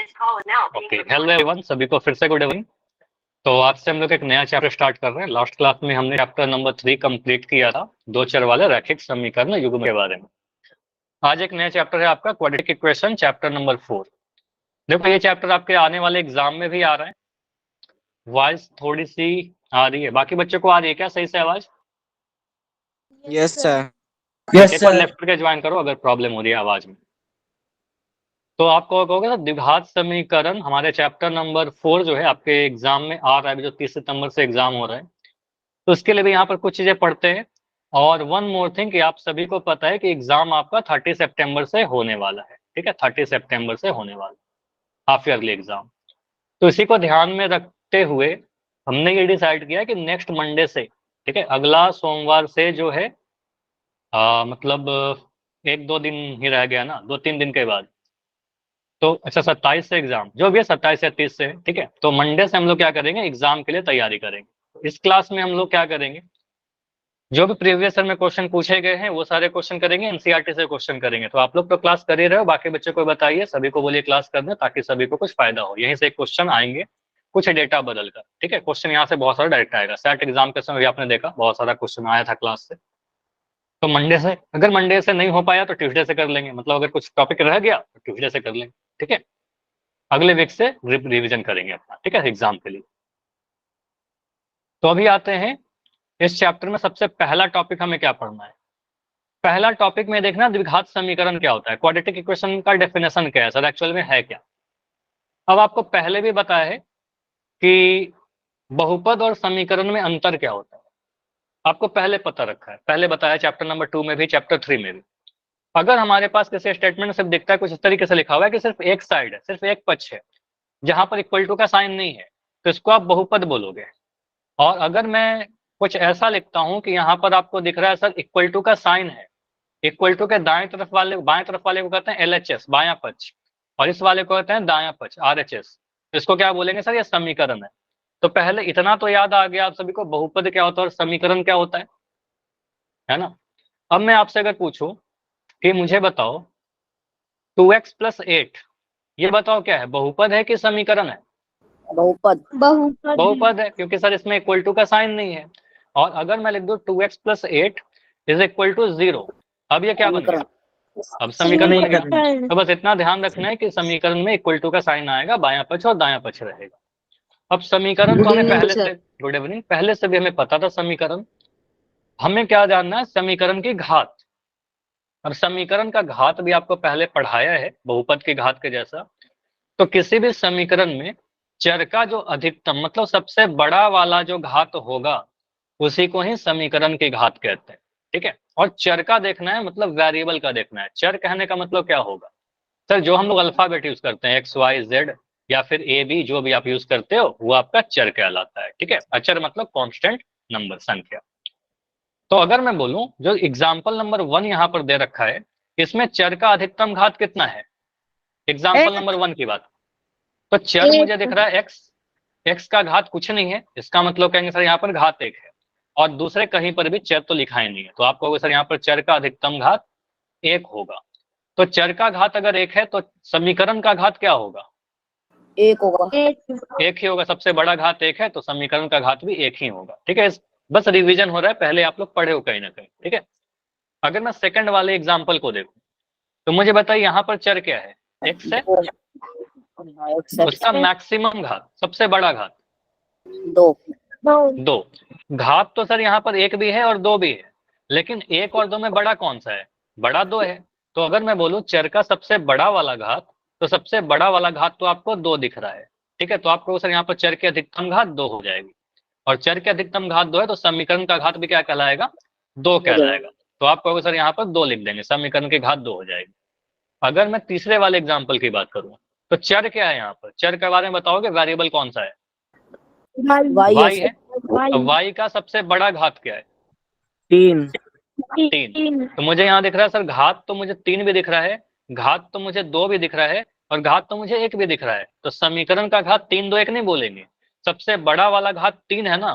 Okay, hello everyone, सभी को फिर से गुड इवनिंग। तो आज से हम लोग एक नया चैप्टर स्टार्ट कर रहे हैं। लास्ट क्लास में हमने चैप्टर नंबर 3 कंप्लीट किया था, दो चर वाले रैखिक समीकरण युग्म के बारे में। आज एक नया चैप्टर है आपका क्वाड्रेटिक इक्वेशन, चैप्टर नंबर 4। देखो, ये चैप्टर आपके आने वाले एग्जाम में भी आ रहा है। वॉइस थोड़ी सी आ रही है, बाकी बच्चों को आ रही है क्या सही से आवाज? Yes sir. एक बार लेफ्ट करके ज्वाइन करो अगर प्रॉब्लम हो रही है आवाज में। तो आपको कहोगे ना, द्विघात समीकरण हमारे चैप्टर नंबर 4 जो है आपके एग्जाम में आ रहा है, जो 30 सितंबर से एग्जाम हो रहा है। तो उसके लिए भी यहाँ पर कुछ चीजें पढ़ते हैं। और वन मोर थिंग कि आप सभी को पता है कि एग्जाम आपका 30 सितंबर से होने वाला है। ठीक है, 30 सितंबर से होने वाला हाफ ईयरली एग्जाम। तो इसी को ध्यान में रखते हुए हमने ये डिसाइड किया कि नेक्स्ट मंडे से, ठीक है, अगला सोमवार से जो है मतलब एक दो दिन ही रह गया ना, 2-3 दिन के बाद। तो अच्छा, 27 से एग्जाम जो भी है, 27 या 30 से, ठीक है। तो मंडे से हम लोग क्या करेंगे, एग्जाम के लिए तैयारी करेंगे। इस क्लास में हम लोग क्या करेंगे, जो भी प्रीवियस ईयर में क्वेश्चन पूछे गए हैं वो सारे क्वेश्चन करेंगे, एनसीईआरटी से क्वेश्चन करेंगे। तो आप लोग तो क्लास कर ही रहे हो, बाकी बच्चों को बताइए, सभी को बोलिए क्लास करना, ताकि सभी को कुछ फायदा हो। यहीं से क्वेश्चन आएंगे, कुछ डेटा बदल कर, ठीक है। क्वेश्चन यहाँ से बहुत सारा डायरेक्ट आएगा। सेट एग्जाम के समय भी आपने देखा बहुत सारा क्वेश्चन आया था क्लास से। तो मंडे से, अगर मंडे से नहीं हो पाया तो ट्यूसडे से कर लेंगे, मतलब अगर कुछ टॉपिक रह गया तो ट्यूसडे से कर लेंगे, ठीक है। अगले वीक से रिवीजन करेंगे अपना, ठीक है, एग्जाम के लिए। तो अभी आते हैं इस चैप्टर में। सबसे पहला टॉपिक हमें क्या पढ़ना है? पहला टॉपिक में देखना, द्विघात समीकरण क्या होता है, क्वाड्रेटिक इक्वेशन का डेफिनेशन क्या है सर, एक्चुअल में है क्या। अब आपको पहले भी बताया है कि बहुपद और समीकरण में अंतर क्या होता है, आपको पहले पता रखा है, पहले बताया चैप्टर नंबर 2 में भी, चैप्टर 3 में भी। अगर हमारे पास किसी स्टेटमेंट में सिर्फ दिखता है, कुछ इस तरीके से लिखा हुआ है कि सिर्फ एक साइड है, सिर्फ एक पक्ष है, जहां पर इक्वल टू का साइन नहीं है, तो इसको आप बहुपद बोलोगे। और अगर मैं कुछ ऐसा लिखता हूं कि यहाँ पर आपको दिख रहा है सर इक्वल टू का साइन है, इक्वल टू के दाएं तरफ वाले, बाएं तरफ वाले को कहते हैं एलएचएस, बायां पक्ष, और इस वाले को कहते हैं दायां पक्ष, आरएचएस। इसको क्या बोलेंगे सर, ये समीकरण है। तो पहले इतना तो याद आ गया आप सभी को, बहुपद क्या होता है और समीकरण क्या होता है ना। अब मैं आपसे अगर पूछूं कि मुझे बताओ 2x + 8, ये बताओ क्या है, बहुपद है कि समीकरण है? बहुपद। बहुपद है, क्योंकि सर इसमें इक्वल टू का साइन नहीं है। और अगर मैं लिख दूं 2x + 8 = 0, अब ये क्या बन गया, अब समीकरण बन गया। तो बस इतना ध्यान रखना है कि समीकरण में इक्वल टू का साइन आएगा, बायां पक्ष और दायां पक्ष रहेगा। अब समीकरण तो हमें पहले से, गुड इवनिंग, पहले से भी हमें पता था समीकरण। हमें क्या जानना है, समीकरण की घात। अब समीकरण का घात भी आपको पहले पढ़ाया है, बहुपद की घात के जैसा। तो किसी भी समीकरण में चर का जो अधिकतम, मतलब सबसे बड़ा वाला जो घात होगा, उसी को ही समीकरण की घात कहते हैं, ठीक है। और चर का देखना है, मतलब वेरिएबल का देखना है। चर कहने का मतलब क्या होगा सर, जो हम लोग अल्फाबेट यूज करते हैं, एक्स वाई जेड या फिर ए बी, जो भी आप यूज करते हो वो आपका चर कहलाता है, ठीक है। अचर मतलब कांस्टेंट नंबर, संख्या। तो अगर मैं बोलूं, जो एग्जाम्पल नंबर 1 यहाँ पर दे रखा है, इसमें चर का अधिकतम घात कितना है, एग्जाम्पल नंबर 1 की बात। तो चर मुझे दिख रहा है एक्स, एक्स का घात कुछ नहीं है, इसका मतलब कहेंगे सर यहाँ पर घात 1 है। और दूसरे कहीं पर भी चर तो लिखा ही नहीं है, तो आप कहोगे सर यहाँ पर चर का अधिकतम घात 1 होगा। तो चर का घात अगर 1 है तो समीकरण का घात क्या होगा, 1 होगा। 1 ही होगा। सबसे बड़ा घात 1 है तो समीकरण का घात भी 1 ही होगा, ठीक है। बस रिवीजन हो रहा है, पहले आप लोग पढ़े हो कहीं ना कहीं, ठीक है। अगर मैं सेकंड वाले एग्जाम्पल को देखूं, तो मुझे बताइए यहाँ पर चर क्या है, एक्स है, उसका मैक्सिमम घात, सबसे बड़ा घात 2। घात तो सर यहाँ पर 1 भी है और 2 भी है, लेकिन 1 और 2 में बड़ा कौन सा है, बड़ा 2 है। तो अगर मैं बोलूं चर का सबसे बड़ा वाला घात, तो सबसे बड़ा वाला घात तो आपको 2 दिख रहा है, ठीक है। तो आपको सर यहाँ पर चर की अधिकतम घात 2 हो जाएगी, और चर की अधिकतम घात 2 है तो समीकरण का घात भी क्या कहलाएगा, 2 कहलाएगा। तो आप कहोगे सर यहाँ पर 2 लिख देंगे, समीकरण की घात 2 हो जाएगी। अगर मैं तीसरे वाले एग्जाम्पल की बात करूं, तो चर क्या है, यहाँ पर चर के बारे में बताओगे, वेरिएबल कौन सा है, y है। तो y का सबसे बड़ा घात क्या है, 3। तो मुझे यहाँ दिख रहा है सर घात तो मुझे 3 भी दिख रहा है, घात तो मुझे 2 भी दिख रहा है, और घात तो मुझे 1 भी दिख रहा है। तो समीकरण का घात 3 2 1 नहीं बोलेंगे, सबसे बड़ा वाला घात 3 है ना,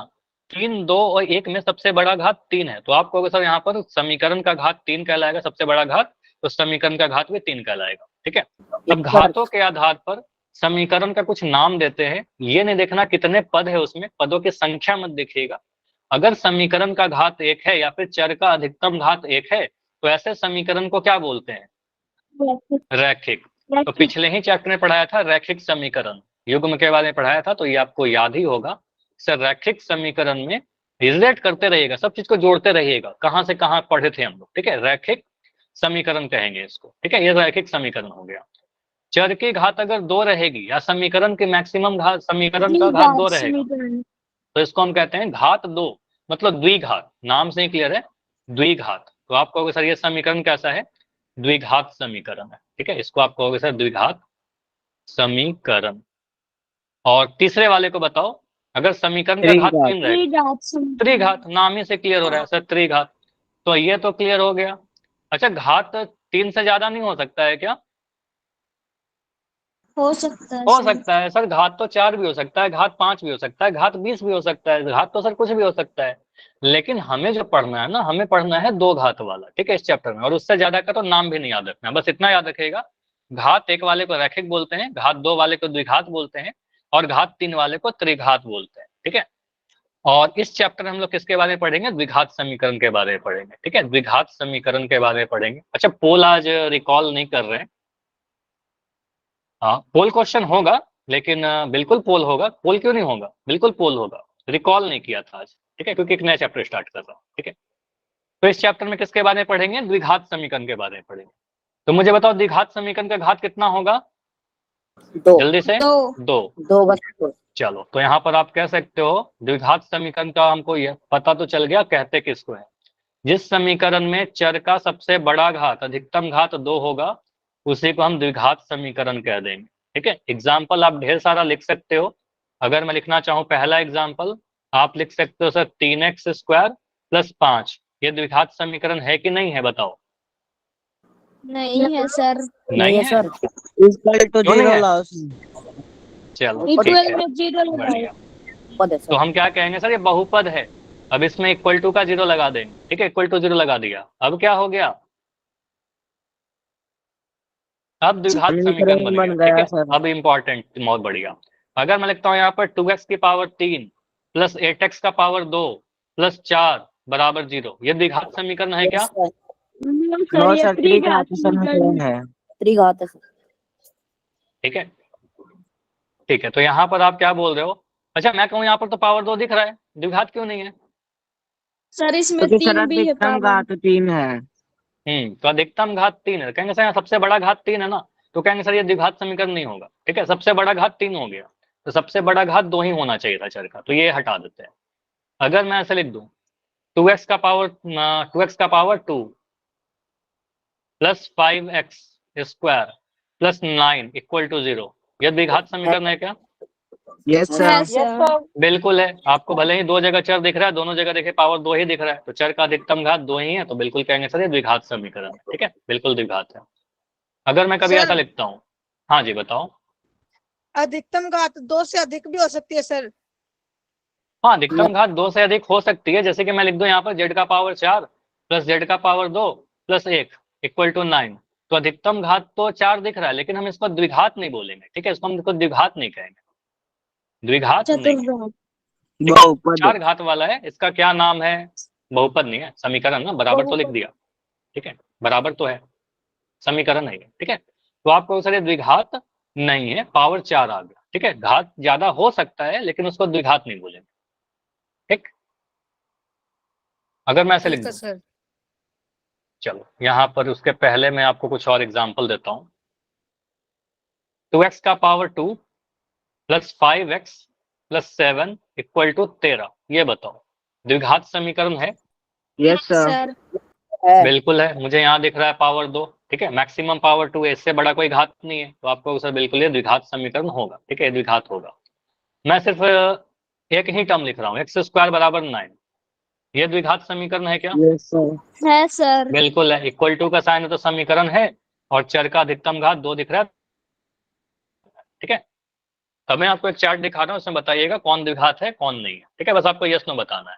3 2 और 1 में सबसे बड़ा घात 3 है। तो आप कहोगे सर यहाँ पर समीकरण का घात 3 कहलाएगा, सबसे बड़ा घात, तो समीकरण का घात भी 3 कहलाएगा, ठीक है। अब घातों के आधार पर समीकरण का कुछ नाम देते हैं, ये नहीं देखना कितने पद है उसमें, पदों की संख्या मत देखिएगा। अगर समीकरण का घात 1 है या फिर चर का अधिकतम घात 1 है तो ऐसे समीकरण को क्या बोलते हैं? रैखिक। तो पिछले ही चैप्टर में पढ़ाया था रैखिक समीकरण, युग्म के बारे में पढ़ाया था, तो ये आपको याद ही होगा। सर रैखिक समीकरण में रिलेट करते रहिएगा, सब चीज को जोड़ते रहिएगा, कहाँ से कहाँ पढ़े थे हम लोग, ठीक है। रैखिक समीकरण कहेंगे इसको, ठीक है। ये रैखिक समीकरण हो गया। चर की घात अगर 2 रहेगी या समीकरण की मैक्सिमम घात, समीकरण का घात 2 रहेगा, तो इसको हम कहते हैं घात 2, मतलब द्विघात। नाम से ही क्लियर है, द्विघात। तो आप कहोगे सर ये समीकरण कैसा है? द्विघात समीकरण है, ठीक है। इसको आप कहोगे सर द्विघात समीकरण। और तीसरे वाले को बताओ, अगर समीकरण का घात 3 रहेगा, त्रिघात। नाम ही से क्लियर हो रहा है सर, त्रिघात। तो ये तो क्लियर हो गया। अच्छा, घात 3 से ज्यादा नहीं हो सकता है क्या? हो सकता है हो सर। सकता है सर, घात तो 4 भी हो सकता है, घात 5 भी हो सकता है, घात 20 भी हो सकता है, घात तो सर कुछ भी हो सकता है। लेकिन हमें जो पढ़ना है ना, हमें पढ़ना है 2 घात वाला, ठीक है, इस चैप्टर में। और उससे ज्यादा का तो नाम भी नहीं याद रखना, बस इतना याद रखिएगा, घात 1 वाले को रैखिक बोलते हैं, घात 2 वाले को द्विघात बोलते हैं, और घात 3 वाले को त्रिघात बोलते हैं, ठीक है। और इस चैप्टर में हम लोग किसके बारे में पढ़ेंगे? द्विघात समीकरण के बारे में पढ़ेंगे, ठीक है, द्विघात समीकरण के बारे में पढ़ेंगे। अच्छा, पोल आज रिकॉल नहीं कर रहे हैं। हाँ, पोल क्वेश्चन होगा, लेकिन बिल्कुल पोल होगा। पोल क्यों नहीं होगा? बिल्कुल पोल होगा। रिकॉल नहीं किया था आज, ठीक है, क्योंकि एक नया चैप्टर स्टार्ट कर रहा हूँ, ठीक है। तो इस चैप्टर में किसके बारे में पढ़ेंगे? द्विघात समीकरण के बारे में पढ़ेंगे। तो मुझे बताओ, द्विघात समीकरण का घात कितना होगा? 2 जल्दी से। 2। 2 बस। चलो, तो यहाँ पर आप कह सकते हो द्विघात समीकरण का हमको ये पता तो चल गया कहते किसको है। जिस समीकरण में चर का सबसे बड़ा घात, अधिकतम घात 2 होगा, उसी को हम द्विघात समीकरण कह देंगे, ठीक है। एग्जाम्पल आप ढेर सारा लिख सकते हो। अगर मैं लिखना चाहूँ पहला एग्जाम्पल, आप लिख सकते हो सर 3x² + 5। ये द्विघात समीकरण है कि नहीं है? बताओ। नहीं है सर। नहीं है है? सर। इक्वल टू क्यों नहीं 0 है? लाओ। चलो E12 ठीक है, में 0 लगाओ। बढ़िया। पद है तो सर। हम क्या कहेंगे सर? ये बहुपद है। अब इसमें इक्वल टू का 0 लगा देंगे, ठीक है, इक्वल टू 0 लगा दिया। अब क्या हो गया? अब द्विघात समीकरण बन बन गया, ठीक गया है। सर। अब इम्पोर्टेंट, बहुत बढ़िया। अगर मैं लिखता हूँ यहाँ पर 2x की पावर 3 + 8x का पावर 2 + 4 = 0, ये द्विघात समीकरण है क्या? नो सर, त्रिघात समीकरण है। त्रिघात है सर। ठीक है, ठीक है। तो यहाँ पर आप क्या बोल रहे हो? अच्छा, मैं कहूँ यहाँ पर तो पावर 2 दिख रहा है, द्विघात क्यों नहीं है? सर इसमें क्योंकि सर 3 भी है अधिकतम पावर। घात 3 है। तो अधिकतम घात 3 है, कहेंगे सर यहाँ सबसे बड़ा घात 3 है ना, तो कहेंगे सर ये द्विघात समीकरण नहीं होगा, ठीक है। सबसे बड़ा घात 3 हो गया, तो सबसे बड़ा घात 2 ही होना चाहिए था चर का, तो ये हटा देते हैं। अगर मैं ऐसे लिख दूं 2x का पावर 2 + 5x² + 9 = 0, यह द्विघात समीकरण है क्या? यस है सर। सर। बिल्कुल है। आपको भले ही 2 जगह चर दिख रहा है, दोनों जगह देखे पावर 2 ही दिख रहा है, तो चर का अधिकतम घात 2 ही है, तो बिल्कुल कहेंगे सर ये द्विघात समीकरण है, ठीक है, बिल्कुल द्विघात है। अगर मैं कभी सर, ऐसा लिखता हूँ, हाँ जी बताओ। अधिकतम घात 2 से अधिक भी हो सकती है सर। हाँ, अधिकतम घात 2 से अधिक हो सकती है, जैसे कि मैं लिख दूं यहाँ पर z का पावर 4 + z का पावर 2 + 1 = 9। तो अधिकतम घात तो 4 दिख रहा है, लेकिन हम इसको द्विघात नहीं बोलेंगे, ठीक है, इसको हम द्विघात नहीं कहेंगे, द्विघात नहीं, चतुर्भुज। बहुपद। 4 घात वाला है। इसका क्या नाम है? बहुपद नहीं है, समीकरण ना, बराबर तो लिख दिया, ठीक है, बराबर तो है, समीकरण नहीं है, ठीक है। तो आपको सर ये द्विघात नहीं है, पावर 4 आ गया, ठीक है। घात ज्यादा हो सकता है, लेकिन उसको द्विघात नहीं बोलेंगे, ठीक। अगर मैं ऐसे लिख ठीक है दूं, सर। चलो यहाँ पर उसके पहले मैं आपको कुछ और एग्जांपल देता हूँ। 2x का पावर 2 + 5x + 7 = 13, ये बताओ द्विघात समीकरण है? Yes sir. सर है। बिल्कुल है। मुझे यहाँ दिख रहा है पावर 2, ठीक है, मैक्सिमम पावर 2 है, इससे बड़ा कोई घात नहीं है, तो आपको सर बिल्कुल ये द्विघात समीकरण होगा, ठीक है, द्विघात होगा। मैं सिर्फ एक ही टर्म लिख रहा हूँ, x² = 9, ये द्विघात समीकरण है क्या? Yes sir. है सर। बिल्कुल है। इक्वल टू का साइन है तो समीकरण है, और चर का अधिकतम घात 2 दिख रहा है, ठीक है। अब मैं आपको एक चार्ट दिखा रहा हूँ, उसमें बताइएगा कौन द्विघात है कौन नहीं है, ठीक है, बस आपको यस नो बताना है।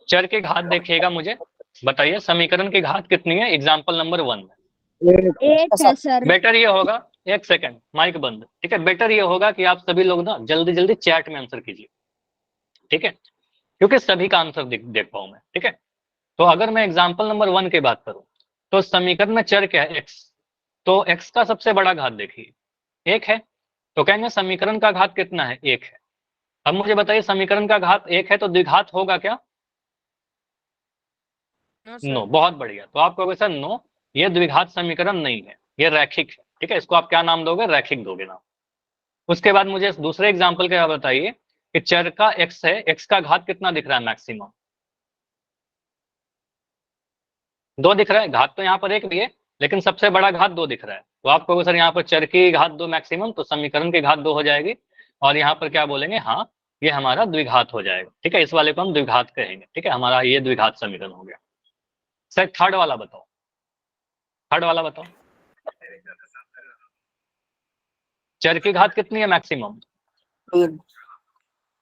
चर के घात देखिएगा, मुझे बताइए समीकरण की घात कितनी है एग्जाम्पल नंबर 1 में? 8 है सर। बेटर ये होगा एक सेकंड, माइक बंद। ठीक है, बेटर ये होगा कि आप सभी लोग ना जल्दी जल्दी चैट में आंसर कीजिए, ठीक है, क्योंकि सभी का आंसर देख पाऊं मैं। ठीक है, तो अगर मैं एग्जाम्पल नंबर 1 की बात करूं, तो समीकरण में चर क्या है? एक्स। तो एक्स का सबसे बड़ा घात देखिए 1 है, तो कहेंगे समीकरण का घात कितना है? 1 है। अब मुझे बताइए, समीकरण का घात 1 है तो द्विघात होगा क्या? नो। बहुत बढ़िया, तो आप कहोगे सर नो, ये द्विघात समीकरण नहीं है, ये रैखिक है। ठीक है, इसको आप क्या नाम दोगे? रैखिक दोगे नाम। उसके बाद मुझे दूसरे एग्जाम्पल के बताइए कि चर का एक्स है, एक्स का घात कितना दिख रहा है? मैक्सिमम 2 दिख रहा है। घात तो यहाँ पर 1 भी है, लेकिन सबसे बड़ा घात 2 दिख रहा है। तो आप कहोगे सर यहाँ पर चर की घात 2 मैक्सिमम, तो समीकरण की घात 2 हो जाएगी, और यहाँ पर क्या बोलेंगे? हाँ, ये हमारा द्विघात हो जाएगा। ठीक है, इस वाले को हम द्विघात कहेंगे। ठीक है, हमारा ये द्विघात समीकरण हो गया। सर थर्ड वाला बताओ, थर्ड वाला बताओ, चर की घात कितनी है मैक्सिमम? 3।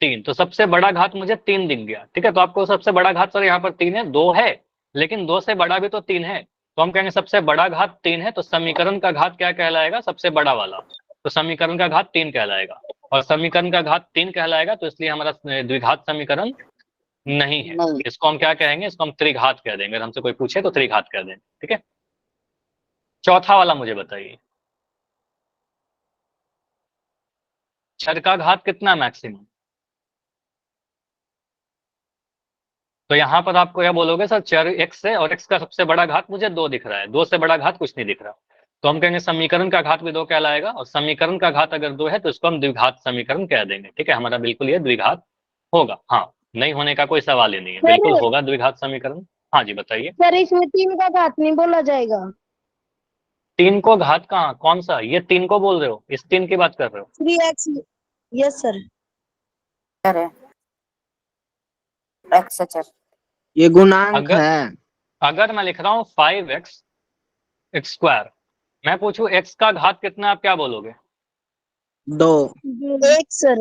3। तो सबसे बड़ा घात मुझे 3 दिख गया। ठीक है, तो आपको सबसे बड़ा घात सर यहाँ पर 3 है, 2 है, लेकिन 2 से बड़ा भी तो 3 है, तो हम कहेंगे सबसे बड़ा घात 3 है, तो समीकरण का घात क्या कहलाएगा? सबसे बड़ा वाला। तो समीकरण का घात 3 कहलाएगा, और समीकरण का घात 3 कहलाएगा, तो इसलिए हमारा द्विघात समीकरण नहीं है। नहीं। इसको हम क्या कहेंगे? इसको हम त्रिघात कह देंगे। अगर हमसे कोई पूछे तो त्रिघात कह देंगे। ठीक है, चौथा वाला मुझे बताइए, चर का घात कितना मैक्सिमम? तो यहाँ पर आपको क्या बोलोगे? सर चर एक्स है और एक्स का सबसे बड़ा घात मुझे 2 दिख रहा है, 2 से बड़ा घात कुछ नहीं दिख रहा। तो हम कहेंगे समीकरण का घात भी 2 कहलाएगा, और समीकरण का घात अगर 2 है तो इसको हम द्विघात समीकरण कह देंगे। ठीक है, हमारा बिल्कुल ये द्विघात होगा। हाँ, नहीं होने का कोई सवाल ही नहीं है, बिल्कुल होगा द्विघात समीकरण। हाँ जी बताइए। सर इसमें 3 का घात नहीं बोला जाएगा? 3 को घात कहाँ? कौन सा? ये 3 को बोल रहे हो? इस 3 की बात कर रहे हो? 3x। Yes sir. चर है, एक्स है चर। ये गुणांक अगर है। अगर मैं लिख रहा हूँ 5x स्क्वायर, मैं पूछूं x का घात कितना, आप क्या बोलोगे? 2। 1 सर।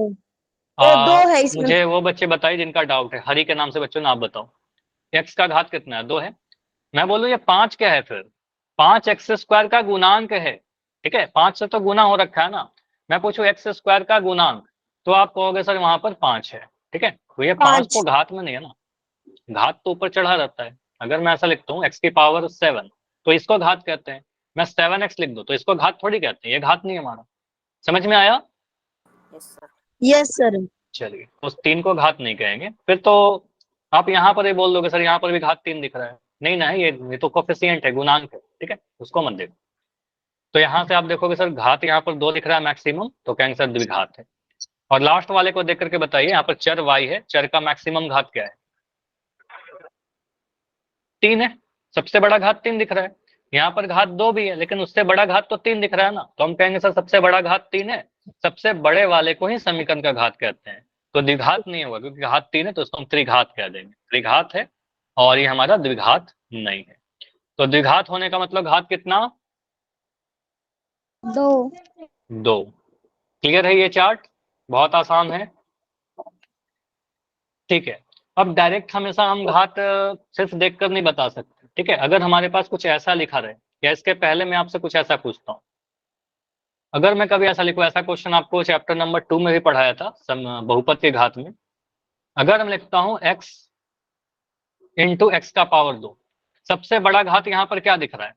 2 है इसमें। मुझे वो बच्चे बताइए जिनका डाउट है, हरि के नाम से बच्चों ने, आप बताओ x का घात कितना है? 2 है। मैं बोलूं ये 5 क्या है फिर? 5x स्क्वायर का गुणांक है। ठीक है, 5 से तो गुना हो रखा है ना। मैं पूछूं x स्क्वायर का गुणांक, तो आप कहोगे सर वहां पर 5 है। ठीक है, तो ये 5 तो घात में नहीं है ना, घात तो ऊपर चढ़ा रहता है। अगर मैं ऐसा लिखता हूँ x की पावर 7, तो इसको घात कहते हैं। मैं 7x लिख दूं तो इसको घात थोड़ी कहते हैं, ये घात नहीं है हमारा। समझ में आया? Yes sir. Yes sir. चलिए, उस 3 को घात नहीं कहेंगे। फिर तो आप यहाँ पर ही बोल दोगे सर यहाँ पर भी घात 3 दिख रहा है। नहीं ना, ये तो कोफिशिएंट है, गुणांक है। ठीक है, उसको मत देखो। तो यहाँ से आप देखोगे सर घात यहाँ पर 2 दिख रहा है मैक्सिमम, तो कहेंगे सर द्विघात है। और लास्ट वाले को देख करके बताइए, यहाँ पर चर y है, चर का मैक्सिमम घात क्या है? 3 है, सबसे बड़ा घात 3 दिख रहा है। यहाँ पर घात 2 भी है, लेकिन उससे बड़ा घात तो 3 दिख रहा है ना, तो हम कहेंगे सर सबसे बड़ा घात 3 है, सबसे बड़े वाले को ही समीकरण का घात कहते हैं। तो द्विघात नहीं होगा, क्योंकि घात 3 है, तो उसको हम त्रिघात कह देंगे। त्रिघात है, और ये हमारा द्विघात नहीं है। तो द्विघात होने का मतलब घात कितना? 2। क्लियर है ये चार्ट? बहुत आसान है। ठीक है, अब डायरेक्ट हमेशा हम घात सिर्फ देखकर नहीं बता सकते। ठीक है, अगर हमारे पास कुछ ऐसा लिखा रहे, या इसके पहले मैं आपसे कुछ ऐसा पूछता हूँ, अगर मैं कभी ऐसा लिखूं, ऐसा क्वेश्चन आपको चैप्टर नंबर 2 में भी पढ़ाया था, बहुपद के घात में। अगर मैं लिखता हूं x इंटू एक्स का पावर 2, सबसे बड़ा घात यहाँ पर क्या दिख रहा है?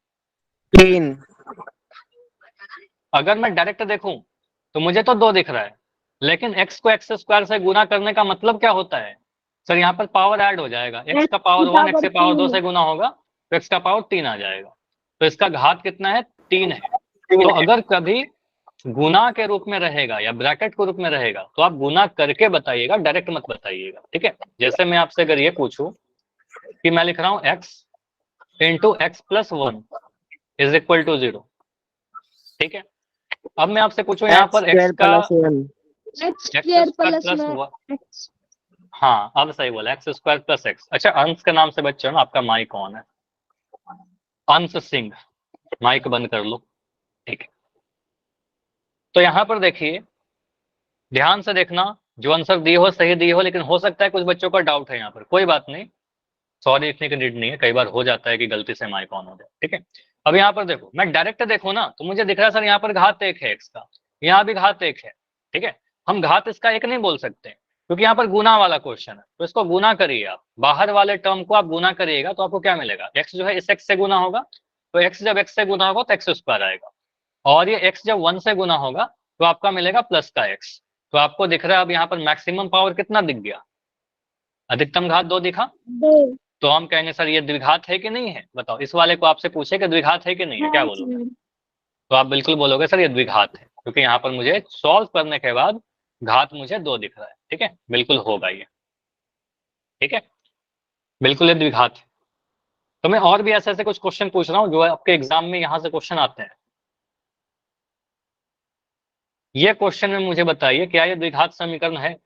3। अगर मैं डायरेक्ट देखूं तो मुझे तो 2 दिख रहा है, लेकिन x को एक्स स्क्वायर से गुना करने का मतलब क्या होता है? सर यहाँ पर पावर ऐड हो जाएगा, x का पावर 1 x के पावर 2 से गुना होगा, तो x का पावर 3 आ जाएगा। तो इसका घात कितना है? 3 है। तो अगर कभी गुना के रूप में रहेगा या ब्रैकेट के रूप में रहेगा, तो आप गुना करके बताइएगा, डायरेक्ट मत बताइएगा। ठीक है, जैसे मैं आपसे अगर ये पूछूं कि मैं लिख रहा हूं x into x plus 1 is equal to 0। ठीक है, अब मैं आपसे पूछूं यहाँ पर x का x x square square plus plus 1। हाँ, अब सही बोला, एक्स स्क्वायर प्लस एक्स। अच्छा, अंश के नाम से बच्चों ना आपका माइक ऑन है, अंश सिंह, माइक बंद कर लो। ठीक है, तो यहाँ पर देखिए, ध्यान से देखना, जो आंसर दिए हो सही दिए हो, लेकिन हो सकता है कुछ बच्चों का डाउट है यहाँ पर, कोई बात नहीं, सॉरी लिखने की नीड नहीं है, कई बार हो जाता है कि गलती से माइक ऑन हो जाए। ठीक है, अब यहाँ पर देखो, मैं डायरेक्ट देखो ना तो मुझे दिख रहा है सर यहाँ पर घात 1 है x का, यहाँ भी घात 1 है, ठीक है। हम घात इसका 1 नहीं बोल सकते क्योंकि यहाँ पर गुना वाला क्वेश्चन है, तो इसको गुना करिए आप, बाहर वाले टर्म को आप गुना करिएगा तो आपको क्या मिलेगा, x जो है इस x से गुना होगा, तो x जब x से गुना होगा तो x स्क्वायर आएगा, और ये x जब 1 से गुना होगा तो आपका मिलेगा प्लस का x। तो आपको दिख रहा है अब यहाँ पर मैक्सिमम पावर कितना दिख गया, अधिकतम घात 2 दिखा। 2 तो हम कहेंगे सर ये द्विघात है कि नहीं है, बताओ, इस वाले को आपसे पूछे कि द्विघात है कि नहीं है, क्या बोलोगे? तो आप बिल्कुल बोलोगे सर ये द्विघात है, क्योंकि यहाँ पर मुझे सॉल्व करने के बाद घात मुझे 2 दिख रहा है, ठीक है, बिल्कुल होगा ये, ठीक है, बिल्कुल ये द्विघात है। तो मैं और भी ऐसे ऐसे कुछ क्वेश्चन पूछ रहा हूँ जो आपके एग्जाम में यहाँ से क्वेश्चन आते हैं। ये क्वेश्चन में मुझे बताइए क्या ये द्विघात समीकरण है?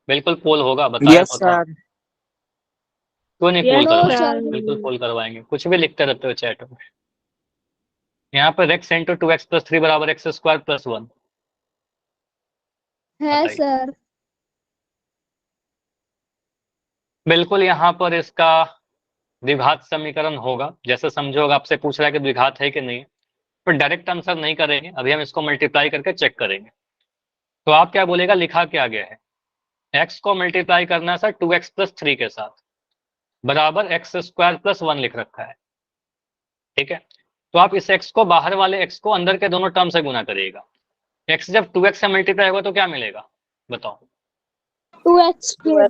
बिल्कुल पोल होगा, बताया यस तो था। सर। क्यों नहीं पोल Yes, करवाएंगे, sir. बिल्कुल पोल करवाएंगे, कुछ भी लिखते रहते हो चैट में। यहाँ पर x इंटू 2x प्लस 3 बराबर x स्क्वायर प्लस 1, है बताइए। सर। बिल्कुल यहाँ पर इसका द्विघात समीकरण होगा, जैसे समझोगे आपसे पूछ रहा है कि द्विघात है कि नहीं, पर डायरेक्ट आंसर नहीं करेंगे, अभी हम इसको मल्टीप्लाई करके चेक करेंगे। तो आप क्या बोलेगा, लिखा क्या गया है, x को मल्टीप्लाई करना है सर 2x प्लस 3 के साथ, बराबर x स्क्वायर प्लस 1 लिख रखा है, ठीक है। तो आप इस x को बाहर वाले x को अंदर के दोनों टर्म से गुना करिएगा, x जब 2x से मल्टीप्लाई होगा तो क्या मिलेगा, बताओ? 2x square.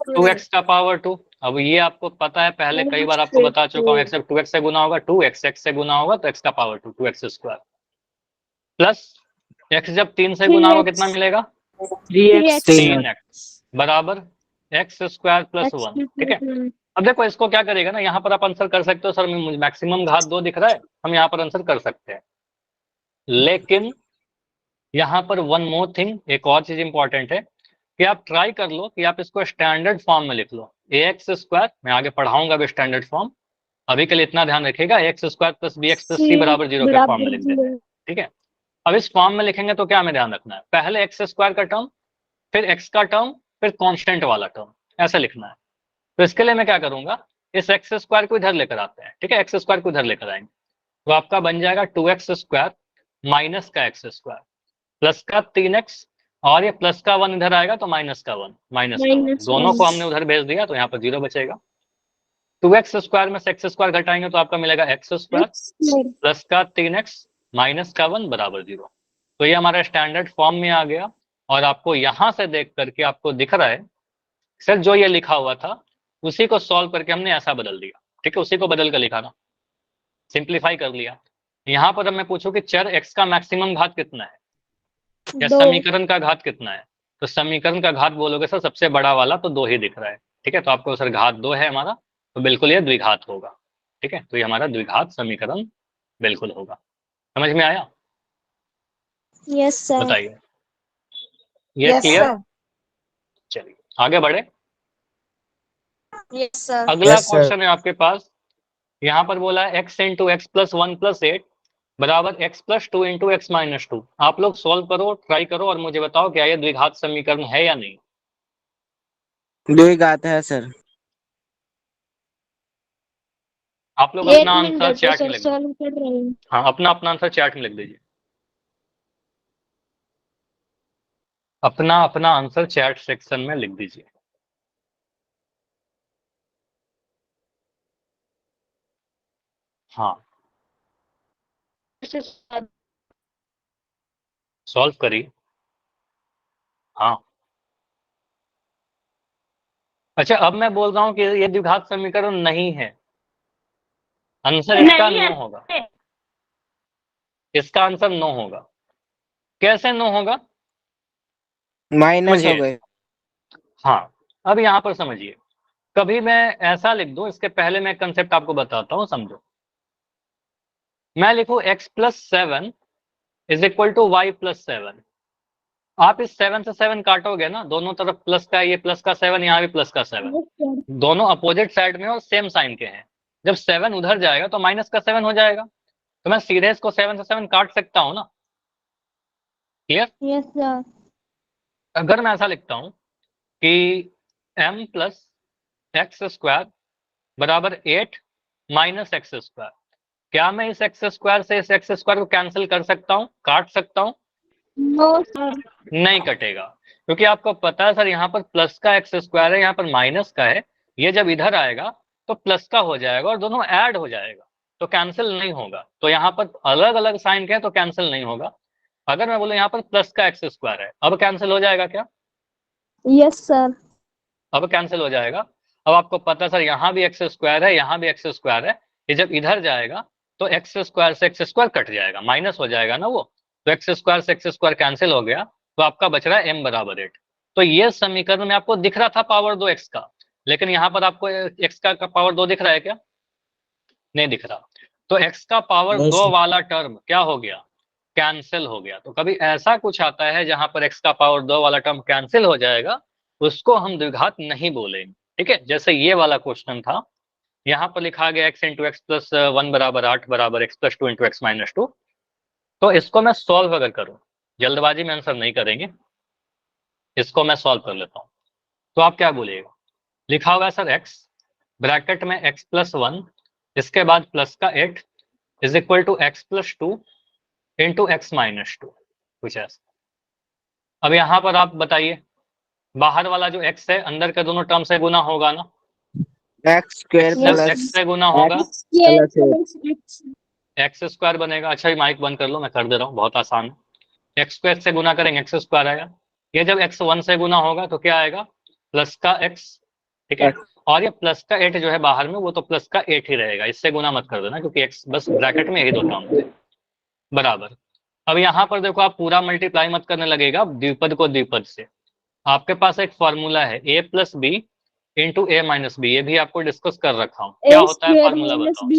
2x का पावर 2। अब ये आपको पता है, पहले कई बार आपको बता चुका हूँ, x जब 2x से गुना होगा 2x, x से गुना होगा तो x का power 2, 2x square, plus x जब 3 से गुना होगा कितना मिलेगा, 3x 3x बराबर x स्क्वायर प्लस 1, ठीक है। अब देखो इसको क्या करेगा ना, यहाँ पर आप आंसर कर सकते हो सर मुझे मैक्सिमम घात 2 दिख रहा है, हम यहाँ पर आंसर कर सकते हैं, लेकिन यहाँ पर वन मोर थिंग, एक और चीज इंपॉर्टेंट है कि आप ट्राई कर लो कि आप इसको स्टैंडर्ड फॉर्म में लिख लो, ax स्क्वायर, मैं आगे पढ़ाऊंगा भी स्टैंडर्ड फॉर्म, अभी के लिए इतना ध्यान रखिएगा, ax square plus bx plus c बराबर 0 के फॉर्म में लिख देते हैं, ठीक है। अब इस फॉर्म में लिखेंगे तो क्या हमें ध्यान रखना है, पहले एक्स स्क्वायर का टर्म, फिर x का टर्म, फिर कांस्टेंट वाला टर्म, ऐसा लिखना है। तो इसके लिए मैं क्या करूंगा, इस एक्स स्क्वायर को इधर लेकर आते हैं, ठीक है, एक्स स्क्वायर को इधर लेकर आएंगे, तो आपका बन जाएगा 2x स्क्वायर माइनस का एक्स स्क्वायर प्लस का 3x, और ये प्लस का 1 इधर आएगा तो माइनस का 1, माइनस का 1, दोनों को हमने उधर भेज दिया तो यहाँ पर 0 बचेगा। 2x स्क्वायर में से x स्क्वायर घटाएंगे तो आपका मिलेगा x स्क्वायर प्लस का 3x माइनस का 1 बराबर 0। तो ये हमारा स्टैंडर्ड फॉर्म में आ गया, और आपको यहाँ से देख करके आपको दिख रहा है सर जो ये लिखा हुआ था उसी को सॉल्व करके हमने ऐसा बदल दिया, ठीक है, उसी को बदल कर लिखा ना, सिंप्लीफाई कर लिया। यहाँ पर अब मैं पूछूं कि चर x का मैक्सिमम घात कितना है, या समीकरण का घात कितना है, तो समीकरण का घात बोलोगे सर सबसे बड़ा वाला तो 2 ही दिख रहा है, ठीक है, तो आपको सर घात 2 है हमारा, तो बिल्कुल ये द्विघात होगा, ठीक है, तो ये हमारा द्विघात समीकरण बिल्कुल होगा। समझ में आया? Yes sir. बताइए, ये क्लियर? चलिए आगे बढ़े। Yes sir. अगला क्वेश्चन है आपके पास, यहाँ पर बोला है x into x plus 1 plus 8 बराबर x plus 2 into x minus 2। आप लोग सॉल्व करो, ट्राई करो और मुझे बताओ क्या ये द्विघात समीकरण है या नहीं। द्विघात है सर। आप लोग अपना आंसर चैट में लिख दीजिए, हाँ अपना अपना आंसर चैट में लिख दीजिए, अपना अपना आंसर चैट सेक्शन में लिख दीजिए। हाँ सॉल्व करिए। हाँ अच्छा, अब मैं बोल रहा हूँ कि ये द्विघात समीकरण नहीं है, आंसर इसका नो होगा, इसका आंसर नो होगा। कैसे नो होगा, माइनस हो समझिए। गए। हाँ अब यहाँ पर समझिए, कभी मैं ऐसा लिख दूं, इसके पहले मैं कंसेप्ट आपको बताता हूँ, समझो। मैं लिखूं x plus 7 is equal to y plus 7। आप इस 7 से 7 काटोगे ना, दोनों तरफ प्लस का, ये प्लस का 7, यहाँ भी प्लस का 7, दोनों अपोजिट साइड में और सेम साइन के हैं। जब 7 उधर जाएगा तो माइनस का 7 हो जाएगा, तो मैं सीधे इसको 7 से 7 काट सकता हूँ ना, क्लियर? Yes sir. अगर मैं ऐसा लिखता हूँ कि m प्लस एक्स स्क्वायर बराबर 8 माइनस एक्स स्क्वायर, क्या मैं इस एक्स स्क्वायर से इस एक्स स्क्वायर को कैंसिल कर सकता हूँ, काट सकता हूँ? No sir. नहीं कटेगा, क्योंकि आपको पता है सर यहाँ पर प्लस का एक्स स्क्वायर है, यहाँ पर माइनस का है। ये जब इधर आएगा तो प्लस का हो जाएगा और दोनों ऐड हो जाएगा, तो कैंसिल नहीं होगा। तो यहाँ पर अलग अलग साइन के हैं तो कैंसिल नहीं होगा। अगर मैं बोलूँ यहाँ पर प्लस का एक्स स्क्वायर है, अब कैंसिल हो जाएगा क्या? Yes sir. अब कैंसिल हो जाएगा। अब आपको पता सर यहाँ भी एक्स स्क्वायर है, यहाँ भी एक्स स्क्वायर है। ये जब इधर जाएगा तो एक्स स्क्वायर से एक्स स्क्वायर कट जाएगा, माइनस हो जाएगा ना वो। तो एक्स स्क्वायर से एक्स स्क्वायर कैंसिल हो गया, तो आपका बच रहा है m बराबर 8। तो ये समीकरण में आपको दिख रहा था पावर 2 x का, लेकिन यहाँ पर आपको x का पावर 2 दिख रहा है क्या? नहीं दिख रहा। तो x का पावर नहीं 2 सर। वाला टर्म क्या हो गया? कैंसिल हो गया। तो कभी ऐसा कुछ आता है जहां पर x का पावर 2 वाला टर्म कैंसिल हो जाएगा, उसको हम द्विघात नहीं बोलेंगे। ठीक है, जैसे ये वाला क्वेश्चन था, यहाँ पर लिखा गया x इंटू एक्स प्लस 1 बराबर 8 बराबर x plus 2 into x minus 2। तो इसको मैं सॉल्व अगर करूं, जल्दबाजी में आंसर नहीं करेंगे, इसको मैं सॉल्व कर लेता हूं। तो आप क्या बोलिएगा? लिखा होगा सर x ब्रैकेट में x प्लस 1, इसके बाद प्लस का 8 is equal to x plus 2 into x minus 2, कुछ ऐसा। अब यहाँ पर आप बताइए, बाहर वाला जो x है अंदर के दोनों टर्म से गुना होगा ना? एक्स स्क्वायर x प्लस से गुना होगा, एक्स स्क्वायर बनेगा। अच्छा, ये माइक बंद कर लो, मैं कर दे रहा हूँ, बहुत आसान है। एक्स स्क्वायर से गुना करेंगे एक्स स्क्वायर आएगा। ये जब x 1 से गुना होगा तो क्या आएगा? प्लस का x। ठीक है, और ये प्लस का 8 जो है बाहर में, वो तो प्लस का 8 ही रहेगा, इससे गुना मत कर देना, क्योंकि x बस ब्रैकेट में यही दो टर्म थे बराबर। अब यहाँ पर देखो, आप पूरा मल्टीप्लाई मत करने लगेगा द्विपद को द्विपद से। आपके पास एक फॉर्मूला है a plus b into a minus b, ये भी आपको डिस्कस कर रखा हूँ। क्या होता है फॉर्मूला बताओ?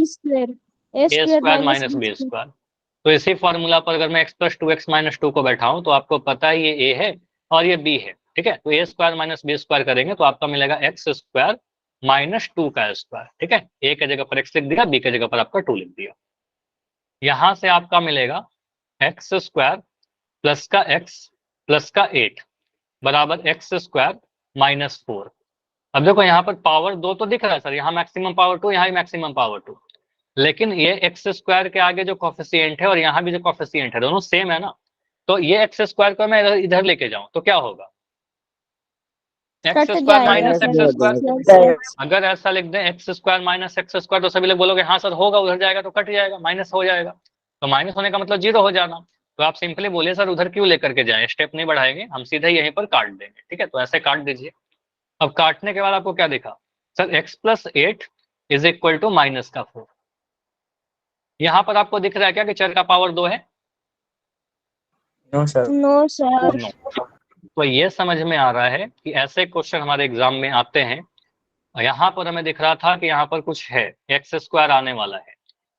ए स्क्वायर माइनस बी स्क्वायर। तो इसी फॉर्मूला पर अगर मैं x प्लस 2 एक्स माइनस 2 को बैठाऊं, तो आपको पता है ये a है और ये b है। ठीक है, तो ए स्क्वायर माइनस बी स्क्वायर करेंगे तो आपका मिलेगा एक्स स्क्वायर माइनस 2 का स्क्वायर। ठीक है, a के जगह पर x लिख दिया, b के जगह पर आपका 2 लिख दिया। यहां से आपका मिलेगा एक्स स्क्वायर प्लस का x प्लस का 8 बराबर एक्स स्क्वायर माइनस 4। अब देखो यहाँ पर पावर 2 तो दिख रहा है सर, यहाँ मैक्सिमम पावर 2, यहाँ भी मैक्सिमम पावर 2, लेकिन ये एक्स स्क्वायर के आगे जो कॉफिशिएंट है और यहाँ भी जो कॉफिशिएंट है, दोनों सेम है ना। तो ये एक्स स्क्वायर को मैं इधर लेके जाऊं तो क्या होगा? X square minus x square. अगर ऐसा लिख दें x square minus x square, तो सभी लोग बोलोगे हाँ सर होगा, उधर जाएगा तो कट जाएगा, माइनस हो जाएगा। तो माइनस होने का मतलब जीरो हो जाना। तो आप सिंपली बोलिए सर उधर क्यों लेकर के जाएं, स्टेप नहीं बढ़ाएंगे, हम सीधे यहीं पर काट देंगे। ठीक है, तो ऐसे काट दीजिए। अब काटने के बाद आपको क्या दिखा sir? X plus 8 is equal to minus का 4। यहाँ पर आपको दिख रहा है क्या कि चर का पावर 2 है? No sir. No sir. No. तो ये समझ में आ रहा है कि ऐसे क्वेश्चन हमारे एग्जाम में आते हैं। यहाँ पर हमें दिख रहा था कि यहाँ पर कुछ है, एक्स स्क्वायर आने वाला है,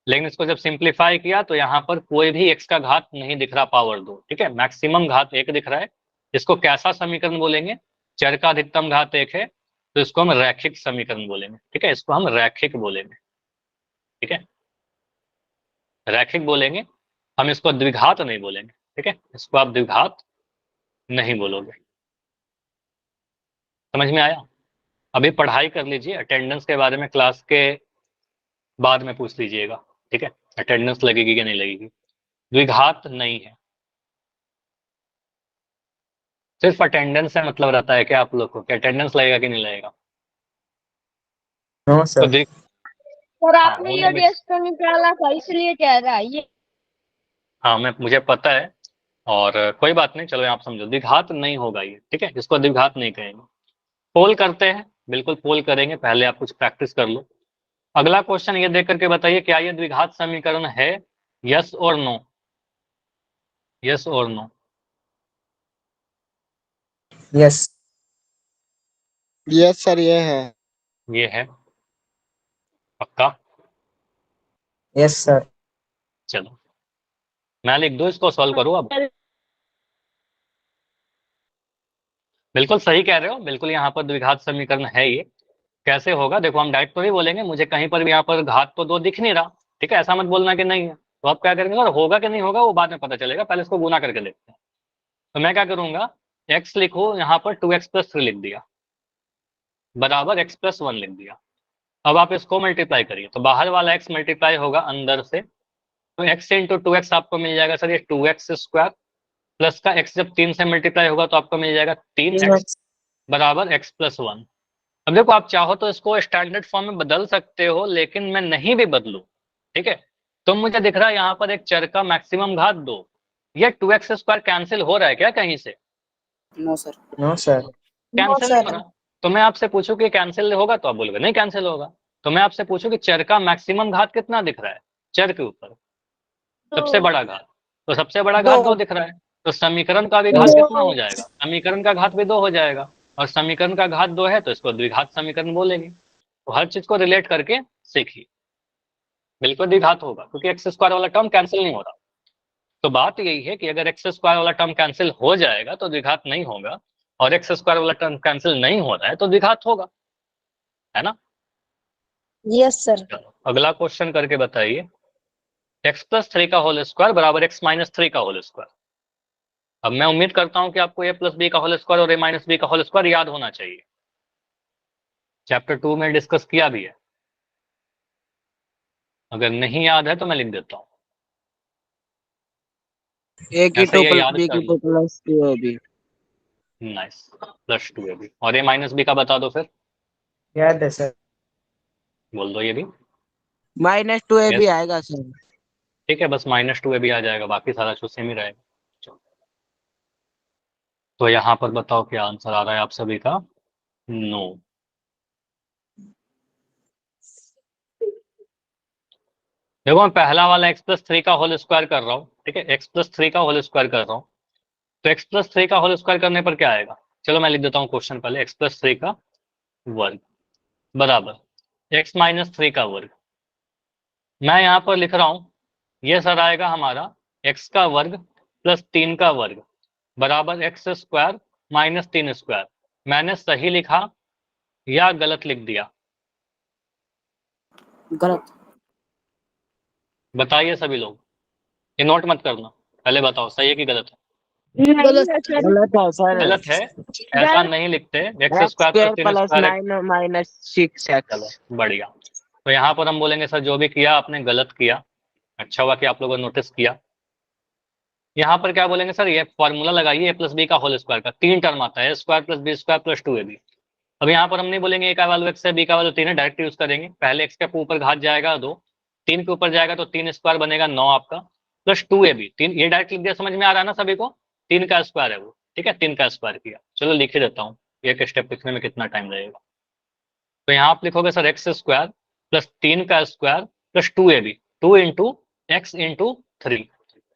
लेकिन इसको जब सिंप्लीफाई किया तो यहाँ पर कोई भी एक्स का घात नहीं दिख रहा पावर 2। ठीक है, मैक्सिमम घात 1 दिख रहा है। इसको कैसा समीकरण बोलेंगे? चर का अधिकतम घात 1 है, तो इसको हम रैखिक समीकरण बोलेंगे। ठीक है, इसको हम रैखिक बोलेंगे। ठीक है, रैखिक बोलेंगे, हम इसको द्विघात नहीं बोलेंगे। ठीक है, इसको आप द्विघात नहीं बोलोगे। समझ में आया? अभी पढ़ाई कर लीजिए, अटेंडेंस के बारे में क्लास के बाद में पूछ लीजिएगा। ठीक है, अटेंडेंस लगेगी कि नहीं लगेगी। द्विघात नहीं है, सिर्फ अटेंडेंस से मतलब रहता है क्या आप लोग को कि अटेंडेंस लगेगा कि नहीं लगेगा? नो तो सर। सर हाँ, आपने ये टेस्ट तो निकाला था इसलिए कह रहा है ये। हाँ मुझे पता है, और कोई बात नहीं, चलो आप समझो, द्विघात नहीं होगा ये। ठीक है, इसको द्विघात नहीं कहेंगे। पोल करते हैं, बिल्कुल पोल करेंगे, पहले आप कुछ प्रैक्टिस कर लो। अगला क्वेश्चन ये देख करके बताइए, क्या ये द्विघात समीकरण है? यस और नो, यस और नो। यस। यस सर, ये है। ये है पक्का? Yes sir. चलो मैं लिख दूं, इसको सॉल्व करूं अब? बिल्कुल सही कह रहे हो, बिल्कुल यहाँ पर द्विघात समीकरण है ये। कैसे होगा देखो, हम डायरेक्ट तो नहीं बोलेंगे, मुझे कहीं पर भी यहाँ पर घात तो 2 दिख नहीं रहा। ठीक है, ऐसा मत बोलना कि नहीं है। तो आप क्या करेंगे, और होगा कि नहीं होगा वो बाद में पता चलेगा, पहले इसको गुना करके देखते हैं। तो मैं क्या करूंगा, x लिखो, यहाँ पर 2x प्लस 3 लिख दिया बराबर x प्लस 1 लिख दिया। अब आप इसको मल्टीप्लाई करिए, तो बाहर वाला x मल्टीप्लाई होगा अंदर से, तो x इंटू 2x आपको मिल जाएगा सर ये 2x स्क्वायर, प्लस का x जब 3 से मल्टीप्लाई होगा तो आपको मिल जाएगा 3x बराबर x प्लस 1। अब देखो आप चाहो तो इसको स्टैंडर्ड फॉर्म में बदल सकते हो, लेकिन मैं नहीं भी बदलू, ठीक है, तो मुझे दिख रहा है यहाँ पर एक चर का मैक्सिमम घात 2, ये 2x स्क्वायर कैंसिल हो रहा है क्या कहीं से? No sir. No sir. Cancel नहीं हो रहा। तो मैं आपसे पूछूं कि कैंसिल होगा, तो आप बोलोगे नहीं कैंसिल होगा। तो मैं आपसे पूछूं कि चर का मैक्सिमम घात कितना दिख रहा है चर के ऊपर, सबसे बड़ा घात, तो सबसे बड़ा घात 2 दिख रहा है, तो समीकरण का भी घात कितना हो जाएगा? समीकरण का घात भी 2 हो जाएगा, और समीकरण का घात 2 है तो इसको द्विघात समीकरण बोलेंगे। तो हर चीज को रिलेट करके सीखिए, बिल्कुल द्विघात होगा क्योंकि एक्स स्क्वायर वाला टर्म कैंसिल नहीं हो रहा। तो बात यही है कि अगर एक्स स्क्वायर वाला टर्म कैंसिल हो जाएगा तो द्विघात नहीं होगा, और एक्स स्क्वायर वाला टर्म कैंसिल नहीं हो रहा है तो द्विघात होगा, है ना? Yes sir. चलो अगला क्वेश्चन करके बताइए। x प्लस 3 का होल स्क्वायर बराबर x माइनस 3 का होल स्क्वायर। अब मैं उम्मीद करता हूं कि आपको a प्लस बी का होल स्क्वायर और a माइनस बी का होल स्क्वायर याद होना चाहिए, चैप्टर 2 में डिस्कस किया भी है। अगर नहीं याद है तो मैं लिख देता हूँ, ए की ऐसे 2 ये याद बी कर की लो। 2 plus 2ab। Nice, plus 2ab। और a माइनस बी का बता दो फिर, याद है सर। बोल दो ये भी। -2ab यस आएगा सर। ठीक है, बस -2ab आ जाएगा, बाकी सारा कुछ सेम ही रहेगा। चलो। तो यहाँ पर बताओ क्या आंसर आ रहा है आप सभी का? नो। देखो मैं पहला वाला x प्लस 3 का होल स्क्वायर कर रहा हूँ, ठीक है, x प्लस 3 का होल स्क्वायर कर रहा हूँ, तो x प्लस 3 का होल स्क्वायर करने पर क्या आएगा? चलो मैं लिख देता हूँ क्वेश्चन पहले, x प्लस 3 का वर्ग बराबर x माइनस 3 का वर्ग। मैं यहाँ पर लिख रहा हूँ, ये सर आएगा हमारा x का वर्ग प्लस 3 का वर्ग बराबर x स्क्वायर माइनस 3 स्क्वायर। मैंने सही लिखा या गलत लिख दिया? गलत। बताइए सभी लोग, ये नोट मत करना, पहले बताओ सही है कि गलत है? गलत गलत है सर। गलत है, ऐसा नहीं लिखते, x square plus 3 plus square. 9 minus 6x। चलो बढ़िया। तो यहाँ पर हम बोलेंगे सर जो भी किया आपने गलत किया, अच्छा हुआ कि आप लोगों ने नोटिस किया। यहाँ पर क्या बोलेंगे सर, ये फॉर्मूला लगाइए ए प्लस बी का होल स्क्वायर का, 3 टर्म आता है, square plus b square plus 2ab। अब यहाँ पर हम नहीं बोलेंगे ए का वैल्यू एक्स है, बी का वैल्यू 3 है, डायरेक्ट यूज करेंगे। पहले एक्स के ऊपर घात जाएगा 2, 3 के ऊपर जाएगा तो 3 स्क्वायर बनेगा 9 आपका, प्लस 2ab। 3 ये डायरेक्ट लिख दिया, समझ में आ रहा है ना सभी को? 3 का स्क्वायर है वो, ठीक है, 3 का स्क्वायर किया। चलो लिख ही देता हूँ, एक स्टेप लिखने में कितना टाइम लगेगा। तो यहाँ आप लिखोगे सर एक्स स्क्वायर प्लस 3 का square plus 2ab, 2 into x into 3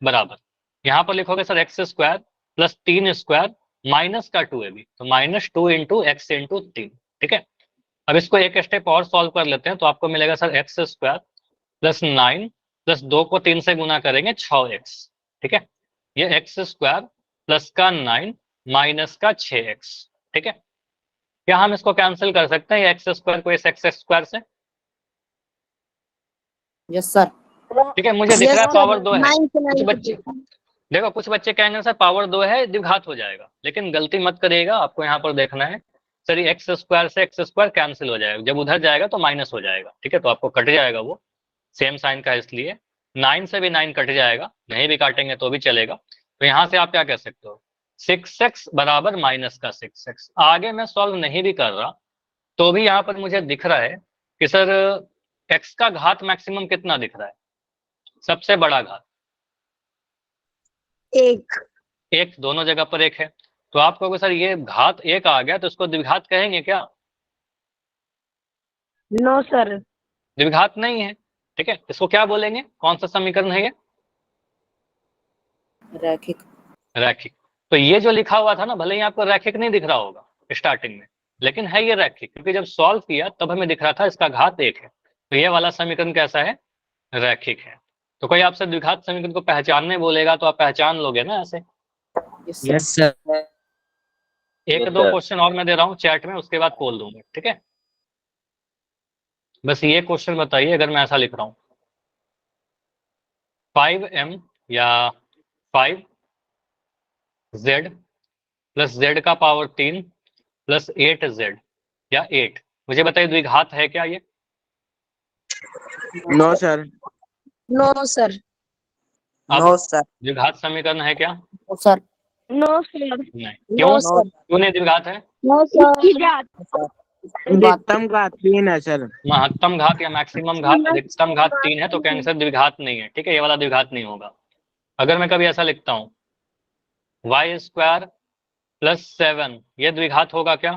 बराबर, यहाँ पर लिखोगे sir x square plus 3 square minus का 2ab, तो -2 इंटू एक्स इंटू 3, ठीक है। अब इसको एक स्टेप और सॉल्व कर लेते हैं, तो आपको मिलेगा sir x square plus 9 plus 2 को 3 से गुना करेंगे 6x, ठीक है, ये एक्स स्क्वायर प्लस का 9 माइनस का 6x, ठीक है। क्या हम इसको कैंसिल कर सकते हैं एक्स स्क्वायर को इस एक्स स्क्वायर से? Yes sir. ठीक है, मुझे दिख रहा है पावर 2 है। कुछ 9 बच्चे देखो, कुछ बच्चे कहेंगे सर पावर 2 है द्विघात हो जाएगा, लेकिन गलती मत करिएगा, आपको यहाँ पर देखना है सर ये एक्स स्क्वायर से एक्स स्क्वायर कैंसिल हो जाएगा, जब उधर जाएगा तो माइनस हो जाएगा, ठीक है, तो आपको कट जाएगा वो सेम साइन का, इसलिए 9 से भी 9 कट जाएगा, नहीं भी काटेंगे तो भी चलेगा। तो यहाँ से आप क्या कह सकते हो, 6x बराबर माइनस का 6x। आगे मैं सॉल्व नहीं भी कर रहा तो भी यहाँ पर मुझे दिख रहा है कि सर x का घात मैक्सिमम कितना दिख रहा है, सबसे बड़ा घात एक, दोनों जगह पर एक है। तो आप कहोगे सर ये घात एक आ गया तो इसको द्विघात कहेंगे क्या? No sir. द्विघात नहीं है, ठीक है, इसको क्या बोलेंगे, कौन सा समीकरण है ये? रैखिक। रैखिक। तो ये जो लिखा हुआ था ना, भले ही आपको रैखिक नहीं दिख रहा होगा स्टार्टिंग में, लेकिन है ये रैखिक, क्योंकि जब सॉल्व किया तब हमें दिख रहा था इसका घात एक है। तो ये वाला समीकरण कैसा है, रैखिक है। तो कोई आपसे द्विघात समीकरण को पहचानने बोलेगा तो आप पहचान लोगे ना ऐसे? Yes sir. एक दो क्वेश्चन और मैं दे रहा हूँ चैट में, उसके बाद बोल दूंगा, ठीक है। बस ये क्वेश्चन बताइए, अगर मैं ऐसा लिख रहा हूँ 5m या 5z प्लस z का पावर 3 प्लस 8z या 8, मुझे बताइए द्विघात है क्या ये? No sir. No sir. अब नो सर। द्विघात समीकरण है क्या? No sir. No sir. नहीं। नो क्यों? सर। क्यों नहीं द्विघात है? No sir. अधिकतम घात 3 है सर। महत्तम घात या मैक्सिमम घात, अधिकतम घात 3 है, तो कहेंगे सर द्विघात नहीं है। ठीक है, ये वाला द्विघात नहीं होगा। अगर मैं कभी ऐसा लिखता हूँ y² + 7, ये द्विघात होगा क्या?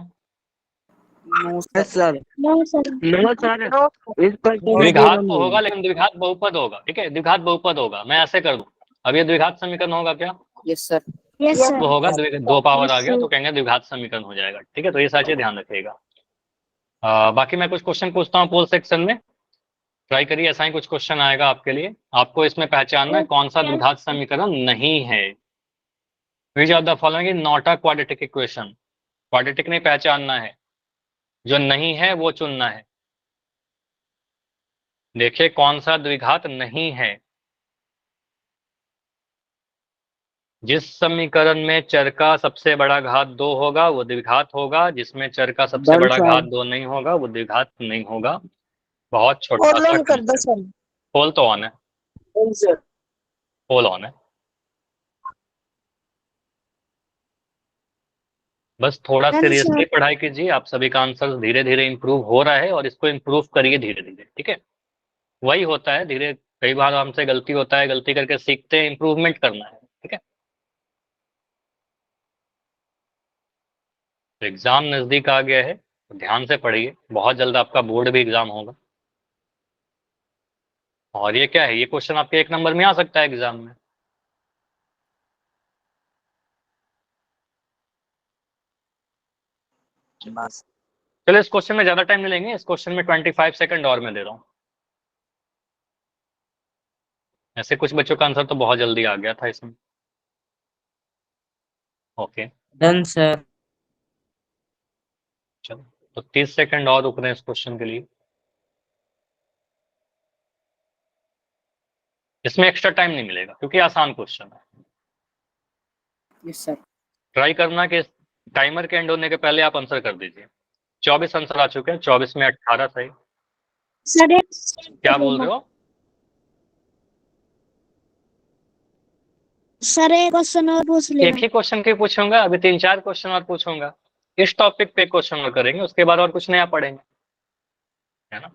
No sir. Yes sir. No sir. No sir. इस पर कोई द्विघात जीरो तो नहीं होगा है। लेकिन द्विघात बहुपद होगा। ठीक है, द्विघात बहुपद होगा। मैं ऐसे कर दूं, अब ये द्विघात समीकरण होगा क्या? Yes sir. यस वो होगा दो पावर आ गया सर। तो कहेंगे द्विघात समीकरण हो जाएगा। ठीक है, तो ये सारी चीज ध्यान रखिएगा। बाकी मैं कुछ क्वेश्चन पूछता हूँ पोल सेक्शन में, ट्राई करिए। ऐसा ही कुछ क्वेश्चन आएगा आपके लिए। आपको इसमें पहचानना है कौन सा द्विघात समीकरण नहीं है। Which of the following is not a quadratic equation. Quadratic नहीं पहचानना है, जो नहीं है वो चुनना है। देखिए कौन सा द्विघात नहीं है। जिस समीकरण में चर का सबसे बड़ा घात 2 होगा वो द्विघात होगा, जिसमें चर का सबसे डन बड़ा सर। घात 2 नहीं होगा वो द्विघात नहीं होगा। बहुत छोटा सा ऑनलाइन कर दो कंसेप्ट। सर। पोल तो ऑन है, सर। पोल ऑन है। बस थोड़ा सीरियसली पढ़ाई कीजिए। आप सभी का आंसर धीरे धीरे इंप्रूव हो रहा है और इसको इंप्रूव करिए धीरे धीरे। ठीक है, वही होता है धीरे। कई बार हमसे गलती होता है, गलती करके सीखते हैं, इंप्रूवमेंट करना है। ठीक है, तो एग्जाम नजदीक आ गया है तो ध्यान से पढ़िए। बहुत जल्द आपका बोर्ड भी एग्जाम होगा। और ये क्या है, ये क्वेश्चन आपके 1 नंबर में आ सकता है एग्जाम में। बस। चलो इस क्वेश्चन में ज्यादा टाइम नहीं लेंगे। इस क्वेश्चन में 25 सेकंड और मैं दे रहा हूँ। ऐसे कुछ बच्चों का आंसर तो बहुत जल्दी आ गया था इसमें। Okay, done sir. चलो तो 30 सेकंड और रुक रहे हैं इस क्वेश्चन के लिए। इसमें एक्स्ट्रा टाइम नहीं मिलेगा क्योंकि आसान क्वेश्चन है। Yes sir. ट्राई करना कि टाइमर के एंड होने के पहले आप आंसर कर दीजिए। 24 आंसर आ चुके हैं, 24 में 18 सही। सर क्या बोल रहे हो? सर एक क्वेश्चन और पूछ लेना। एक ही क्वेश्चन के पूछूंगा, अभी 3-4 क्वेश्चन और पूछूंगा। इस टॉपिक पे क्वेश्चन और करेंगे, उसके बाद और कुछ नया पढ़ेंगे, है ना।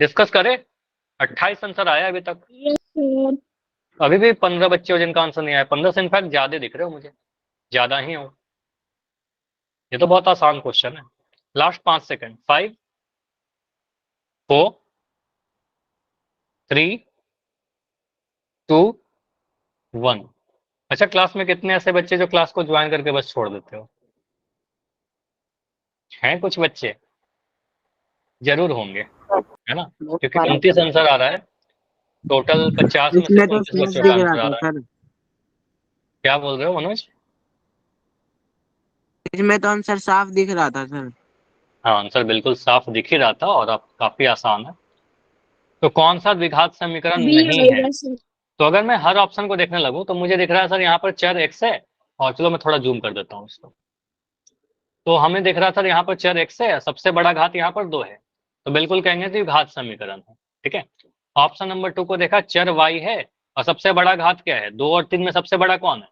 डिस्कस करें। 28 आंसर आया अभी तक। Yes sir. अभी भी 15 बच्चे हो जिनका आंसर नहीं आया। 15 से इनफैक्ट ज्यादा दिख रहे हो मुझे, ज्यादा ही हो। ये तो बहुत आसान क्वेश्चन है। Last 5 second. 5 4 3 2 1। अच्छा, क्लास में कितने ऐसे बच्चे जो क्लास को ज्वाइन करके बस छोड़ देते हो? हैं कुछ बच्चे, जरूर होंगे, है ना। बहुत क्योंकि सारे। 29 आंसर आ रहा है। टोटल 50 में इसमें सिर्फ तो 29 साफ बच्चों का दिख रहा आंसर आ था रहा है। सर। क्या बोल रहे हो मनोज? इसमें तो आंसर साफ दिख रहा था सर। हाँ, आंसर बिल्कुल साफ दिख ही रहा था और अब काफी आसान है। तो कौन सा द्विघात समीकरण बी नहीं है? आएगा सर। तो अगर मैं हर ऑप्शन को देखने लगूं तो मुझे दिख रहा है सर यहाँ पर चर x है। और चलो मैं थोड़ा जूम कर देता हूँ इसको। तो हमें दिख रहा था यहाँ पर चर x है, सबसे बड़ा घात यहाँ पर 2 है। तो बिल्कुल कहेंगे द्विघात समीकरण है। ठीक है, ऑप्शन नंबर 2 को देखा, चर y है और सबसे बड़ा घात क्या है? 2 और 3 में सबसे बड़ा कौन है?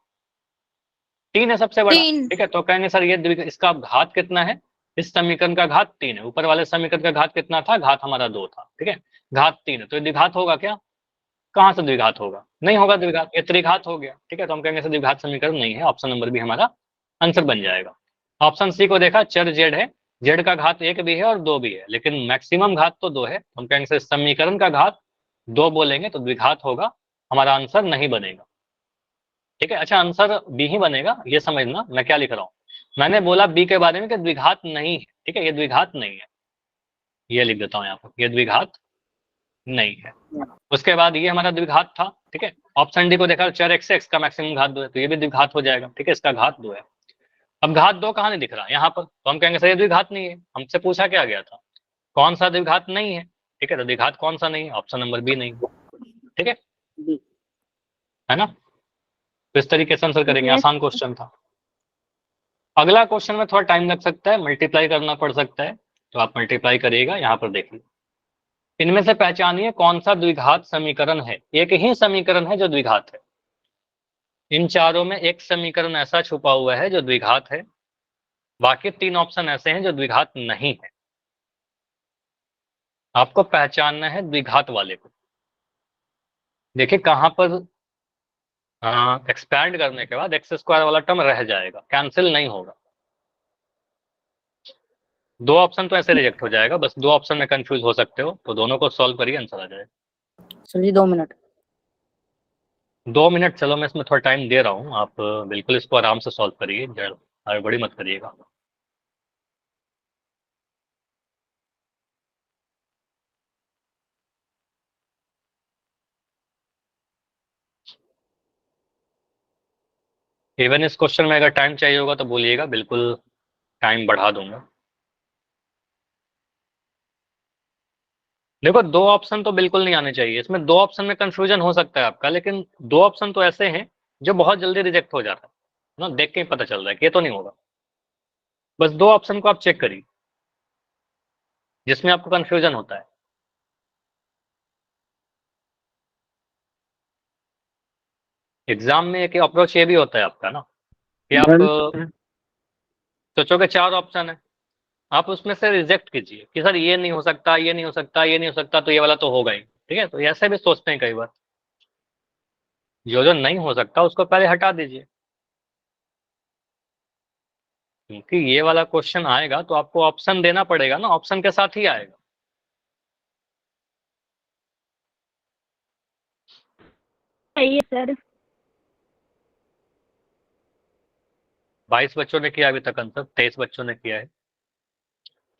3 है सबसे बड़ा। 3। ठीक है, तो कहेंगे सर ये इसका घात कितना है? इस समीकरण का घात 3 है। ऊपर वाले समीकरण का घात कितना था? घात हमारा 2 था। ठीक है, घात 3 है तो ये द्विघात होगा क्या? कहाँ से द्विघात होगा? नहीं होगा द्विघात, ये त्रिघात हो गया। ठीक है, तो हम कहेंगे सर द्विघात समीकरण नहीं है। ऑप्शन नंबर बी हमारा आंसर बन जाएगा। ऑप्शन सी को देखा, चर जेड है, जेड का घात 1 भी है और 2 भी है, लेकिन मैक्सिमम घात तो 2 है। हम कहेंगे सर समीकरण का घात 2 बोलेंगे तो द्विघात होगा, हमारा आंसर नहीं बनेगा। ठीक है, अच्छा आंसर बी ही बनेगा, ये समझना मैं क्या लिख रहा हूँ। मैंने बोला बी के बारे में कि द्विघात नहीं है। ठीक है, ये द्विघात नहीं है, ये लिख देता हूँ यहाँ पर, ये द्विघात नहीं है। उसके बाद ये हमारा द्विघात था। ठीक है, ऑप्शन डी को देखा, चर एक्स एक्स का मैक्सिमम घात 2 है तो ये भी द्विघात हो जाएगा। ठीक है, इसका घात 2 है। अब घात 2 कहाँ नहीं दिख रहा यहाँ पर, तो हम कहेंगे सर ये द्विघात नहीं है। हमसे पूछा क्या गया था, कौन सा द्विघात नहीं है? ठीक है, तो द्विघात कौन सा नहीं है? ऑप्शन नंबर बी नहीं है। ठीक है ना। तो इस तरीके से आंसर करेंगे, Yes. आसान क्वेश्चन था। अगला क्वेश्चन में थोड़ा टाइम लग सकता है, मल्टीप्लाई करना पड़ सकता है, तो आप मल्टीप्लाई करिएगा। यहाँ पर देखिए, इनमें से पहचानिए कौन सा द्विघात समीकरण है। एक ही समीकरण है जो द्विघात है। इन चारों में एक समीकरण ऐसा छुपा हुआ है जो द्विघात है, बाकी 3 ऑप्शन ऐसे हैं जो द्विघात नहीं है। आपको पहचानना है द्विघात वाले को। देखिए कहां पर एक्सपैंड करने के बाद एक्स स्क्वायर वाला टर्म रह जाएगा, कैंसिल नहीं होगा। 2 ऑप्शन तो ऐसे रिजेक्ट हो जाएगा, बस 2 ऑप्शन में कंफ्यूज हो सकते हो, तो दोनों को सॉल्व करिए, आंसर आ जाएगा। सर जी 2 मिनट। 2 मिनट, चलो मैं इसमें थोड़ा टाइम दे रहा हूँ, आप बिल्कुल इसको आराम से सॉल्व करिए, हड़बड़ी मत करिएगा। इवन इस क्वेश्चन में अगर टाइम चाहिए होगा तो बोलिएगा, बिल्कुल टाइम बढ़ा दूंगा। देखो 2 ऑप्शन तो बिल्कुल नहीं आने चाहिए इसमें। 2 ऑप्शन में कंफ्यूजन हो सकता है आपका, लेकिन 2 ऑप्शन तो ऐसे हैं जो बहुत जल्दी रिजेक्ट हो जाता है ना, देख के ही पता चल रहा है कि ये तो नहीं होगा। बस 2 ऑप्शन को आप चेक करिए जिसमें आपको कंफ्यूजन होता है। एग्जाम में एक अप्रोच ये भी होता है आपका ना, कि आप सोचोगे 4 ऑप्शन है, आप उसमें से रिजेक्ट कीजिए कि सर ये नहीं हो सकता, ये नहीं हो सकता, ये नहीं हो सकता, तो ये वाला तो होगा ही। ठीक है, तो ऐसे भी सोचते हैं कई बार। जो जो नहीं हो सकता उसको पहले हटा दीजिए, क्योंकि ये वाला क्वेश्चन आएगा तो आपको ऑप्शन देना पड़ेगा ना, ऑप्शन के साथ ही आएगा। सही है सर। 22 बच्चों ने किया अभी तक आंसर, 23 बच्चों ने किया है।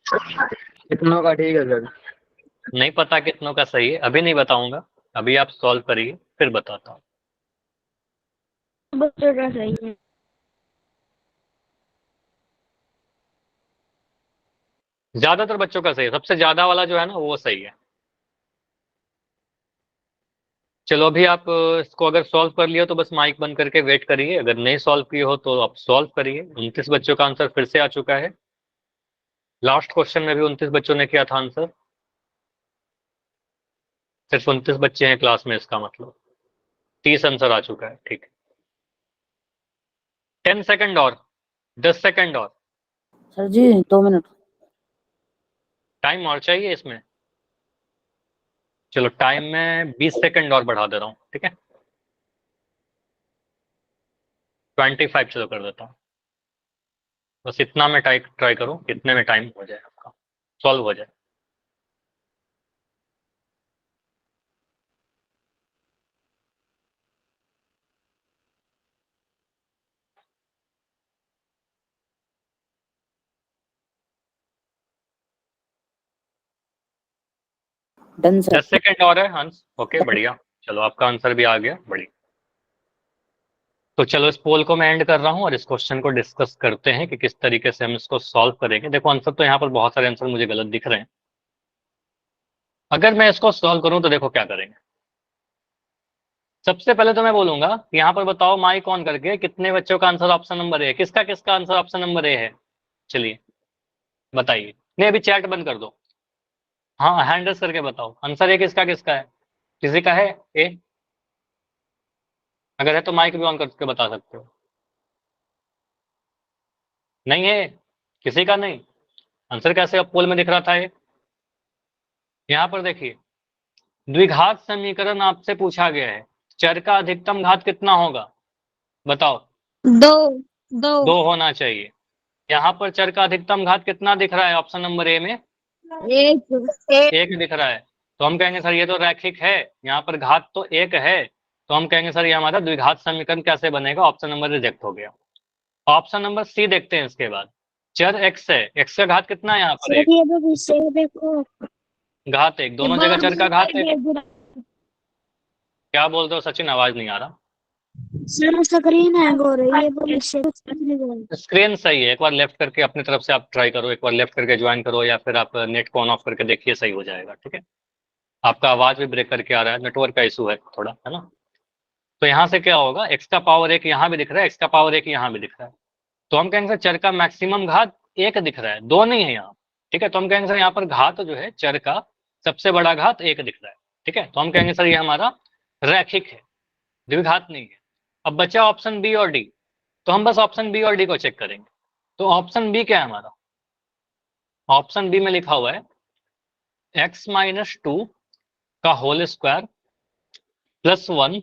कितनों का ठीक है सर? नहीं पता कितनों का सही है, अभी नहीं बताऊंगा, अभी आप सॉल्व करिए फिर बताता हूँ। बच्चों का सही है। ज्यादातर बच्चों का सही है, सबसे ज्यादा वाला जो है ना वो सही है। चलो अभी आप इसको अगर सॉल्व कर लिया तो बस माइक बंद करके वेट करिए, अगर नहीं सॉल्व किए हो तो आप सॉल्व करिए। 29 बच्चों का आंसर फिर से आ चुका है। लास्ट क्वेश्चन में भी 29 बच्चों ने किया था आंसर, सिर्फ 29 बच्चे हैं क्लास में, इसका मतलब 30 आंसर आ चुका है। ठीक है, 10 सेकंड और, 10 सेकंड और, सर जी 2 मिनट। टाइम और चाहिए इसमें। चलो टाइम में 20 सेकंड और बढ़ा दे रहा हूँ, ठीक है, 25 चलो कर देता हूँ। बस इतना में ट्राई करो, कितने में टाइम हो जाए आपका, सॉल्व हो जाए। Done sir. 10 सेकंड और है हंस, ओके बढ़िया, चलो आपका आंसर भी आ गया, बढ़िया। तो चलो इस पोल को मैं एंड कर रहा हूँ और इस क्वेश्चन को डिस्कस करते हैं कि किस तरीके से हम इसको सॉल्व करेंगे। देखो आंसर तो यहाँ पर बहुत सारे आंसर मुझे गलत दिख रहे हैं। अगर मैं इसको सॉल्व करूँ तो देखो क्या करेंगे। सबसे पहले तो मैं बोलूंगा कि यहाँ पर बताओ माइक ऑन करके कितने बच्चों का आंसर ऑप्शन नंबर ए, किसका किसका आंसर ऑप्शन नंबर ए है, चलिए बताइए। नहीं अभी चैट बंद कर दो, हाँ हैंड रेस करके बताओ आंसर ए किसका किसका है। किसी का है ए? अगर है तो माइक भी ऑन करके बता सकते हो। नहीं है किसी का, नहीं। आंसर कैसे अब पोल में दिख रहा था ये? यहाँ पर देखिए, द्विघात समीकरण आपसे पूछा गया है, चर का अधिकतम घात कितना होगा बताओ। 2 2 2 होना चाहिए। यहाँ पर चर का अधिकतम घात कितना दिख रहा है ऑप्शन नंबर ए में? 1 एक दिख रहा है, तो हम कहेंगे सर ये तो रैखिक है, यहाँ पर घात तो 1 है, तो हम कहेंगे सर ये हमारा द्विघात समीकरण कैसे बनेगा, ऑप्शन नंबर रिजेक्ट हो गया। ऑप्शन नंबर सी देखते हैं इसके बाद। चर x है, x का घात कितना है यहाँ पर? सर 1 ये तो पीछे देखो, घात 1, दोनों जगह चर का घात 1। क्या बोल रहे हो सचिन, आवाज नहीं आ रहा। सर स्क्रीन हैंग हो रही है, पीछे स्क्रीन सही है, एक बार लेफ्ट करके अपनी तरफ से आप ट्राई करो, एक बार लेफ्ट करके ज्वाइन करो, या फिर आप नेट को ऑन ऑफ करके देखिए, सही हो जाएगा। ठीक है, आपका आवाज भी ब्रेक करके आ रहा है, नेटवर्क का इशू है थोड़ा, है ना। तो यहाँ से क्या होगा, x का पावर 1 यहाँ भी दिख रहा है, x का पावर 1 यहाँ भी दिख रहा है, तो हम कहेंगे सर चर का मैक्सिमम घात 1 दिख रहा है, 2 नहीं है यहाँ। ठीक है, तो हम कहेंगे सर यहाँ पर घात जो है चर का सबसे बड़ा घात 1 दिख रहा है। ठीक है, तो हम कहेंगे सर ये हमारा रैखिक है, द्विघात नहीं है। अब बचा ऑप्शन बी और डी, तो हम बस ऑप्शन बी और डी को चेक करेंगे। तो ऑप्शन बी क्या है हमारा? ऑप्शन बी में लिखा हुआ है x-2 का whole square plus 1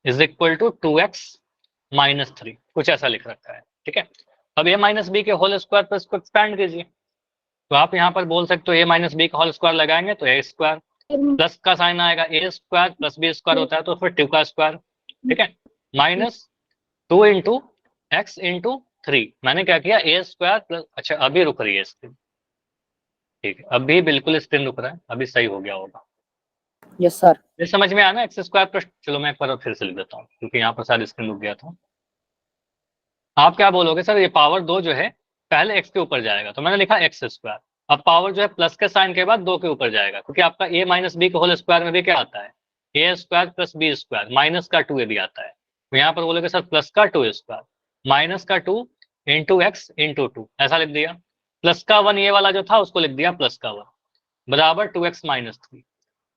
is equal to 2x-3, कुछ ऐसा लिख रखा है। ठीक है, अब a माइनस बी के होल स्क्वायर पर इसको एक्सपैंड कीजिए, तो आप यहाँ पर बोल सकते हो a माइनस बी का होल स्क्वायर लगाएंगे तो a स्क्वायर, प्लस का साइन आएगा, a square plus b square होता है तो फिर 2 का स्क्वायर। ठीक है, माइनस 2 इंटू एक्स इंटू 3, मैंने क्या किया a स्क्वायर प्लस, अच्छा अभी रुक रही है स्क्रीन, ठीक है अभी बिल्कुल स्क्रीन रुक रहा है, अभी सही हो गया होगा। Yes sir. ये समझ में आया ना एक्स स्क्वायर प्लस, चलो मैं एक बार फिर से लिख देता हूँ क्योंकि यहाँ पर शायद स्क्रीन रुक गया था। आप क्या बोलोगे सर ये पावर 2 जो है पहले x के ऊपर जाएगा, तो मैंने लिखा एक्स स्क्वायर। अब पावर जो है प्लस के साइन के बाद 2 के ऊपर जाएगा, क्योंकि आपका a माइनस बी के होल स्क्वायर में भी क्या आता है, a square plus b square minus का 2 भी आता है। तो यहाँ पर बोलोगे सर प्लस का 2 स्क्वायर माइनस का 2 इंटू एक्स इंटू 2, ऐसा लिख दिया। प्लस का 1 ये वाला जो था उसको लिख दिया प्लस का 1 बराबर 2x-3।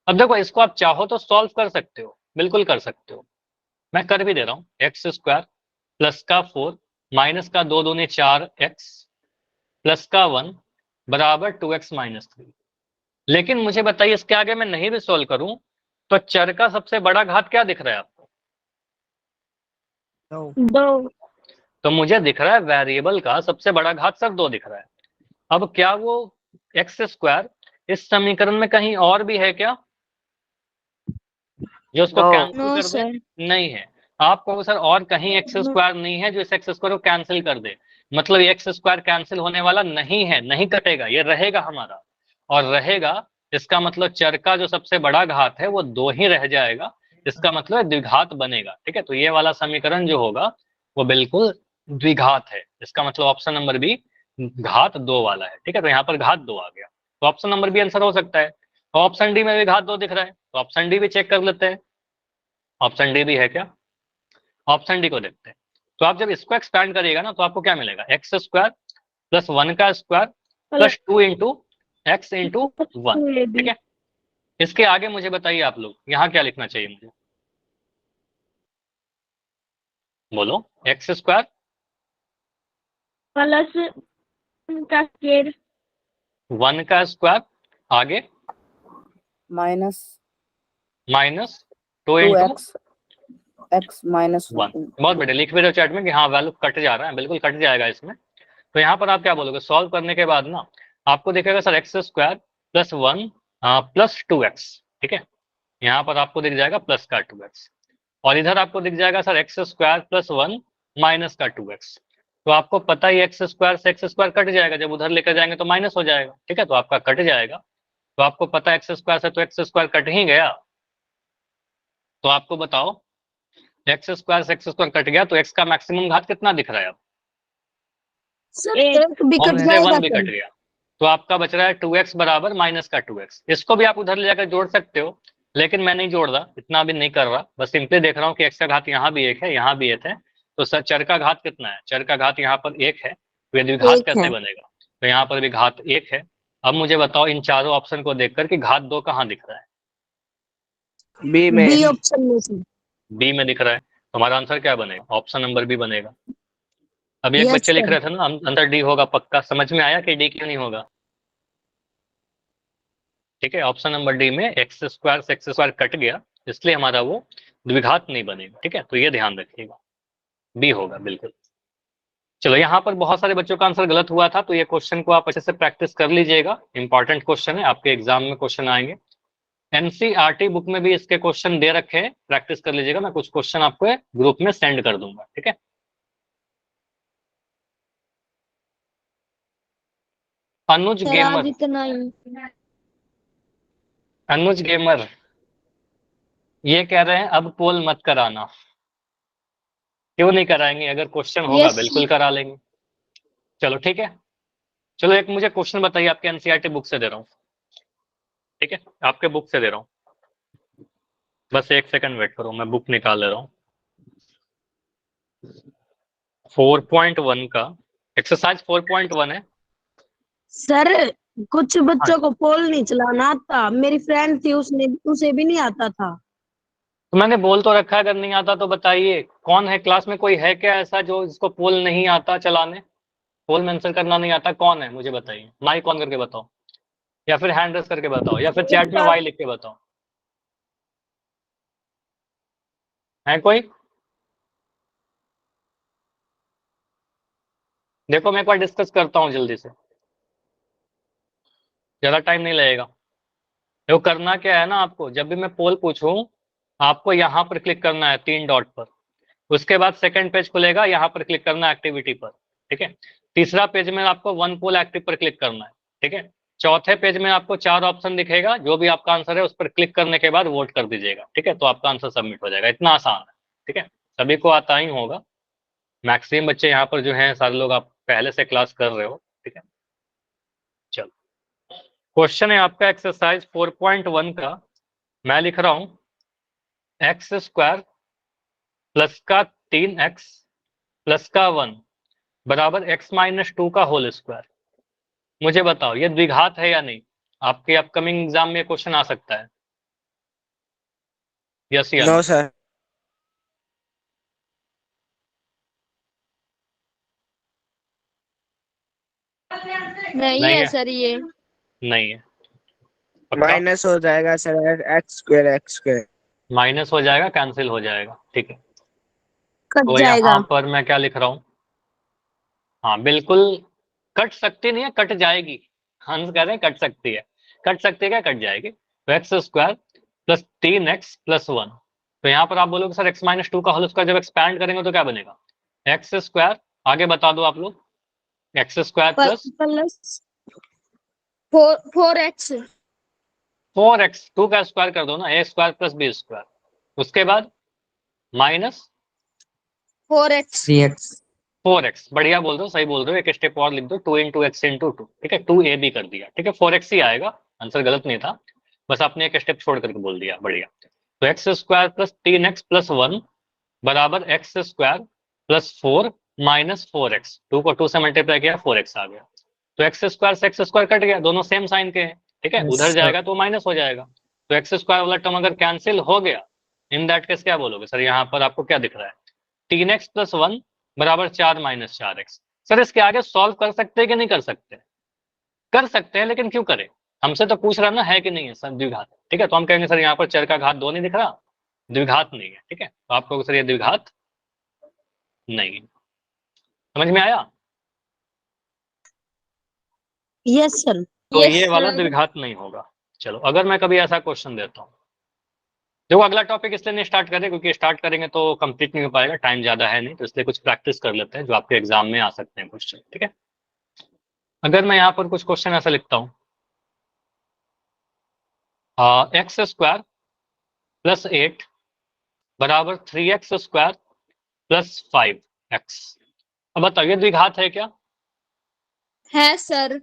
अब देखो इसको आप चाहो तो सॉल्व कर सकते हो, बिल्कुल कर सकते हो, मैं कर भी दे रहा हूँ। एक्स स्क्वायर प्लस का 4 माइनस का 2 दूनी 4x प्लस का 1 बराबर 2x-3। लेकिन मुझे बताइए इसके आगे मैं नहीं भी सॉल्व करूं तो चर का सबसे बड़ा घात क्या दिख रहा है आपको? 2 तो मुझे दिख रहा है वेरिएबल का सबसे बड़ा घात सर 2 दिख रहा है। अब क्या वो एक्स स्क्वायर इस समीकरण में कहीं और भी है क्या जो उसको No. कैंसिल नो कर दे? सर नहीं है। आप कहो सर और कहीं एक्स स्क्वायर नहीं है जो इस एक्स स्क्वायर को कैंसिल कर दे, मतलब ये एक्स स्क्वायर कैंसिल होने वाला नहीं है, नहीं कटेगा, ये रहेगा हमारा। और रहेगा इसका मतलब चर का जो सबसे बड़ा घात है वो 2 ही रह जाएगा, इसका मतलब द्विघात बनेगा। ठीक है, तो ये वाला समीकरण जो होगा वो बिल्कुल द्विघात है, इसका मतलब ऑप्शन नंबर बी घात 2 वाला है। ठीक है, तो यहाँ पर घात 2 आ गया, तो ऑप्शन नंबर बी आंसर हो सकता है। तो ऑप्शन डी में भी घात 2 दिख रहा है, तो ऑप्शन डी भी चेक कर लेते हैं, ऑप्शन डी भी है क्या? ऑप्शन डी को देखते हैं। तो आप जब इसको एक्सपैंड करिएगा ना तो आपको क्या मिलेगा, एक्स स्क्वायर प्लस 1 का square plus 2 into x into 1। ठीक है, इसके आगे मुझे बताइए आप लोग यहाँ क्या लिखना चाहिए मुझे, बोलो। एक्स स्क्वायर प्लस का स्क्वायर 1 का स्क्वायर आगे minus minus 2 two into x x minus 1। बहुत बढ़िया, लिख भी रहे हो चैट में कि हाँ वैल्यू कट जा रहा है, बिल्कुल कट जाएगा इसमें। तो यहाँ पर आप क्या बोलोगे, सॉल्व करने के बाद ना आपको दिखेगा sir x square plus 1 plus 2x। ठीक है, यहाँ पर आपको दिख जाएगा प्लस का 2x, और इधर आपको दिख जाएगा sir x square plus 1 minus का 2x। तो आपको पता ही एक्स स्क्वायर से एक्स स्क्वायर कट जाएगा, जब उधर लेकर जाएंगे तो माइनस हो जाएगा। ठीक है, तो आपका कट जाएगा, तो आपको पता है एक्स स्क्वायर से तो एक्स स्क्वायर कट ही गया। तो आपको बताओ एक्स स्क्वायर से एक्स स्क्वायर कट गया तो एक्स का मैक्सिमम घात कितना दिख रहा है अब? सर एक भी और कट से जाएगा 1 भी कट गया, तो आपका बच रहा है 2x बराबर माइनस का 2x। इसको भी आप उधर ले जाकर जोड़ सकते हो, लेकिन मैं नहीं जोड़ रहा, इतना भी नहीं कर रहा, बस सिंपली देख रहा हूँ कि एक्स का घात यहाँ भी 1 है, यहाँ भी 1 है, तो सर चर का घात कितना है? चर का घात यहाँ पर 1 है, तो ये द्विघात कैसे बनेगा? तो यहाँ पर भी घात 1 है। अब मुझे बताओ इन चारों ऑप्शन को देखकर कि घात 2 कहाँ दिख रहा है? B में. बी ऑप्शन में से बी में दिख रहा है, तो हमारा आंसर क्या बनेगा? ऑप्शन नंबर बी बनेगा। अभी एक यस बच्चे लिख सर रहे थे ना आंसर डी होगा पक्का, समझ में आया कि डी क्यों नहीं होगा? ठीक है, ऑप्शन नंबर डी में एक्स स्क्वायर से एक्स स्क्वायर कट गया, इसलिए हमारा वो द्विघात नहीं बनेगा। ठीक है, तो ये ध्यान रखिएगा, बी होगा बिल्कुल। चलो यहाँ पर बहुत सारे बच्चों का आंसर गलत हुआ था, तो ये क्वेश्चन को आप अच्छे से प्रैक्टिस कर लीजिएगा, इंपॉर्टेंट क्वेश्चन है, आपके एग्जाम में क्वेश्चन आएंगे। एनसीईआरटी बुक में भी इसके क्वेश्चन दे रखे हैं, प्रैक्टिस कर लीजिएगा, मैं कुछ क्वेश्चन आपको ग्रुप में सेंड कर दूंगा। ठीक है, अनुज सर आज गेमर, इतना ही अनुज गेमर ये कह रहे हैं अब पोल मत कराना। क्यों नहीं कराएंगे? अगर क्वेश्चन होगा यस बिल्कुल करा लेंगे। चलो ठीक है, चलो एक मुझे क्वेश्चन बताइए, आपके एनसीईआरटी बुक से दे रहा हूँ। ठीक है, आपके बुक से दे रहा हूँ, बस एक सेकंड वेट करो, मैं बुक निकाल ले रहा हूँ। 4.1 का एक्सरसाइज 4.1 है। सर कुछ बच्चों को पोल नहीं चलाना आता, मेरी फ्रेंड थी उसने उसे भी नहीं आता था। तो मैंने बोल तो रखा है, अगर नहीं आता तो बताइए। कौन है क्लास में, कोई है क्या ऐसा जो जिसको पोल नहीं आता चलाने, पोल मेंशन करना नहीं आता? कौन है मुझे बताइए, माइक ऑन करके बताओ, या फिर हैंड रेस करके बताओ, या फिर चैट में वाई लिख के बताओ। है कोई? देखो मैं एक बार डिस्कस करता हूँ जल्दी से, ज्यादा टाइम नहीं लगेगा। देखो करना क्या है ना, आपको जब भी मैं पोल पूछूं आपको यहाँ पर क्लिक करना है 3 डॉट पर। उसके बाद सेकंड पेज खुलेगा, यहाँ पर क्लिक करना है एक्टिविटी पर, ठीक है। तीसरा पेज में आपको वन पोल एक्टिव पर क्लिक करना है, ठीक है। चौथे पेज में आपको 4 ऑप्शन दिखेगा, जो भी आपका आंसर है उस पर क्लिक करने के बाद वोट कर दीजिएगा, ठीक है। तो आपका आंसर सबमिट हो जाएगा, इतना आसान है, ठीक है। सभी को आता ही होगा, मैक्सिमम बच्चे यहाँ पर जो हैं सारे लोग आप पहले से क्लास कर रहे हो, ठीक है। चलो क्वेश्चन है आपका एक्सरसाइज 4.1 का, मैं लिख रहा हूं एक्स स्क्वायर प्लस का 3x प्लस का 1 बराबर x माइनस 2 का होल स्क्वायर। मुझे बताओ ये द्विघात है या नहीं? आपके अपकमिंग एग्जाम में क्वेश्चन आ सकता है, यस या नो नो? सर। नहीं नहीं है है, सर ये। नहीं है पक्का? माइनस हो जाएगा सर, एक्स स्क्वायर। माइनस हो जाएगा, कैंसिल हो जाएगा, ठीक है। कट तो जाएगा। यहाँ पर मैं क्या लिख रहा हूँ, हाँ बिल्कुल कट सकती नहीं है, कट जाएगी। हंस कह रहे हैं कट सकती है, कट सकती है क्या? कट जाएगी। तो x square plus 3x plus 1, तो यहाँ पर आप बोलोगे सर x माइनस 2 का होल स्क्वायर जब एक्सपैंड करेंगे तो क्या बनेगा? एक्स स्क्वायर, आगे बता दो आप लोग, x square plus plus 4x 4x, 2 का स्क्वायर कर दो ना, ए स्क्वायर प्लस बी स्क्वायर, उसके बाद माइनस 4x 3x। 4x। बढ़िया बोल दो, सही बोल रहे हो, एक स्टेप और लिख दो, 2 इंटू एक्स इंटू 2, ठीक है। 2ab कर दिया, ठीक है। 4x ही आएगा, आंसर गलत नहीं था, बस आपने एक स्टेप छोड़ करके बोल दिया, बढ़िया। तो x square plus 3x plus 1 बराबर x square plus 4 minus 4x, 2 को 2 से मल्टीप्लाई किया 4x आ गया। तो एक्स स्क्वायर से एक्स स्क्वायर कट गया, दोनों सेम साइन के हैं, ठीक है। उधर जाएगा तो माइनस हो जाएगा, तो एक्स स्क्वायर वाला टर्म अगर कैंसिल हो गया, इन दैट केस क्या बोलोगे सर? यहाँ पर आपको क्या दिख रहा है? 3x प्लस 1 बराबर 4 माइनस 4x। सर इसके आगे सॉल्व कर सकते हैं कि नहीं कर सकते? कर सकते हैं, लेकिन क्यों करें? हमसे तो पूछ रहा ना है कि नहीं है सर द्विघात, ठीक है। तो हम कहेंगे सर यहाँ पर चर का घात 2 नहीं दिख रहा, द्विघात नहीं है, ठीक है। तो आप कहोगे सर ये द्विघात नहीं है। समझ में आया? Yes sir. तो ये वाला द्विघात नहीं होगा। चलो अगर मैं कभी ऐसा क्वेश्चन देता हूँ, देखो अगला टॉपिक इसलिए नहीं स्टार्ट करें क्योंकि स्टार्ट करेंगे तो कंप्लीट नहीं हो पाएगा, टाइम ज्यादा है नहीं, तो इसलिए कुछ प्रैक्टिस कर लेते हैं जो आपके एग्जाम में आ सकते हैं क्वेश्चन, ठीक है। अगर मैं यहाँ पर कुछ क्वेश्चन ऐसा लिखता हूँ, एक्स स्क्वायर प्लस 8 बराबर 3x स्क्वायर प्लस 5x, अब बताइए द्विघात है क्या? है सर।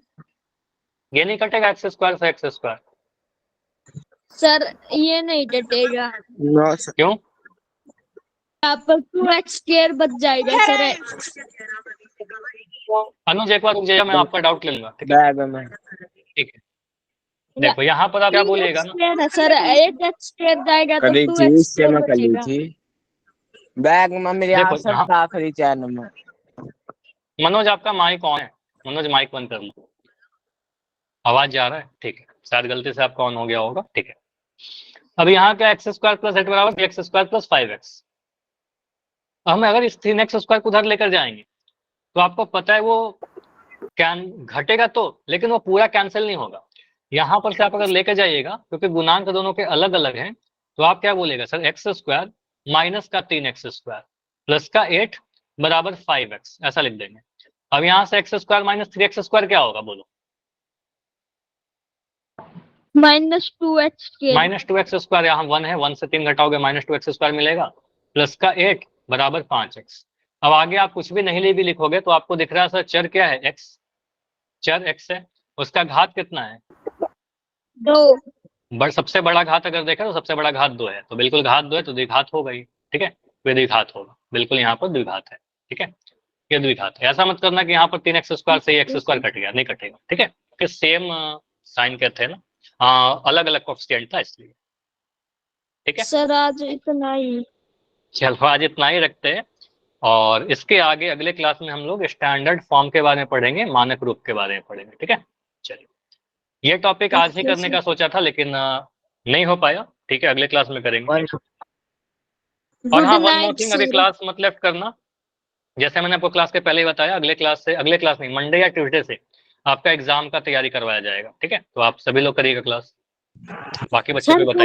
ये नहीं कटेगा एक्स स्क्वायर से एक्स स्क्वायर? सर ये नहीं कटेगा, नो सर। क्यों? यहाँ पर 2x स्क्वायर बच जाएगा सर। अनुज एक बार रुक जाइए, मैं आपका डाउट ले लूंगा, ठीक है। बैग में। ठीक है, देखो यहाँ पर आप क्या बोलिएगा ना, सर एक x स्क्वायर जाएगा तो करी 2x थी, इससे स्क्वायर मैं कर ली बचेगा। थी। बैग में मेरे देखो आंसर यहाँ था आखिरी 4 नंबर। मनोज आपका माइक ऑन है, मनोज माइक बंद कर लो, आवाज जा रहा है, ठीक है। शायद गलती से आपका ऑन हो गया होगा, ठीक है। अब यहाँ क्या एक्स स्क्वायर प्लस 8 बराबर एक्स स्क्वायर प्लस 5x, हम अगर इस 3x स्क्वायर को उधर लेकर जाएंगे तो आपको पता है वो कैन घटेगा तो, लेकिन वो पूरा कैंसिल नहीं होगा। यहाँ पर से आप अगर लेकर जाइएगा, क्योंकि गुणांक दोनों के अलग अलग हैं, तो आप क्या बोलेगा सर एक्स स्क्वायर माइनस का 3x स्क्वायर प्लस का 8 बराबर 5x, ऐसा लिख देंगे। अब यहाँ से x square minus 3x square क्या होगा बोलो? Minus 2x square. Minus 2x square, यहाँ 1 है, 1 से 3 घटाओगे माइनस 2x स्क्वायर मिलेगा, प्लस का 8 बराबर 5x। अब आगे आप कुछ भी नहीं भी लिखोगे तो आपको दिख रहा है सर चर क्या है? x, चर x है, उसका घात कितना है? 2। सबसे बड़ा घात अगर देखा तो सबसे बड़ा घात 2 है, तो बिल्कुल घात 2 है तो द्विघात होगा ही, ठीक है। वे द्विघात होगा, बिल्कुल यहाँ पर द्विघात है, ठीक है। ये द्विघात है। ऐसा मत करना कि यहाँ पर 3x² से x² कट गया, नहीं कटेगा, ठीक है, कि सेम साइन के थे ना, अलग अलग कोएफिशिएंट था इसलिए, ठीक है। सर आज इतना ही। चलो आज इतना ही रखते हैं, और इसके आगे अगले क्लास में हम लोग स्टैंडर्ड फॉर्म के बारे में पढ़ेंगे, मानक रूप के बारे में पढ़ेंगे, ठीक है। चलिए, ये टॉपिक आज ही Okay, करने sir. का सोचा था, लेकिन नहीं हो पाया, ठीक है, अगले क्लास में करेंगे। और Good हाँ, वन मोर night, थिंग, अभी sir. क्लास मत लेफ्ट करना, जैसे मैंने आपको क्लास के पहले ही बताया, अगले क्लास नहीं, मंडे या ट्यूसडे से आपका एग्जाम का तैयारी करवाया जाएगा, ठीक है। तो आप सभी लोग करिएगा क्लास, बाकी बच्चों को Sir, बताइए।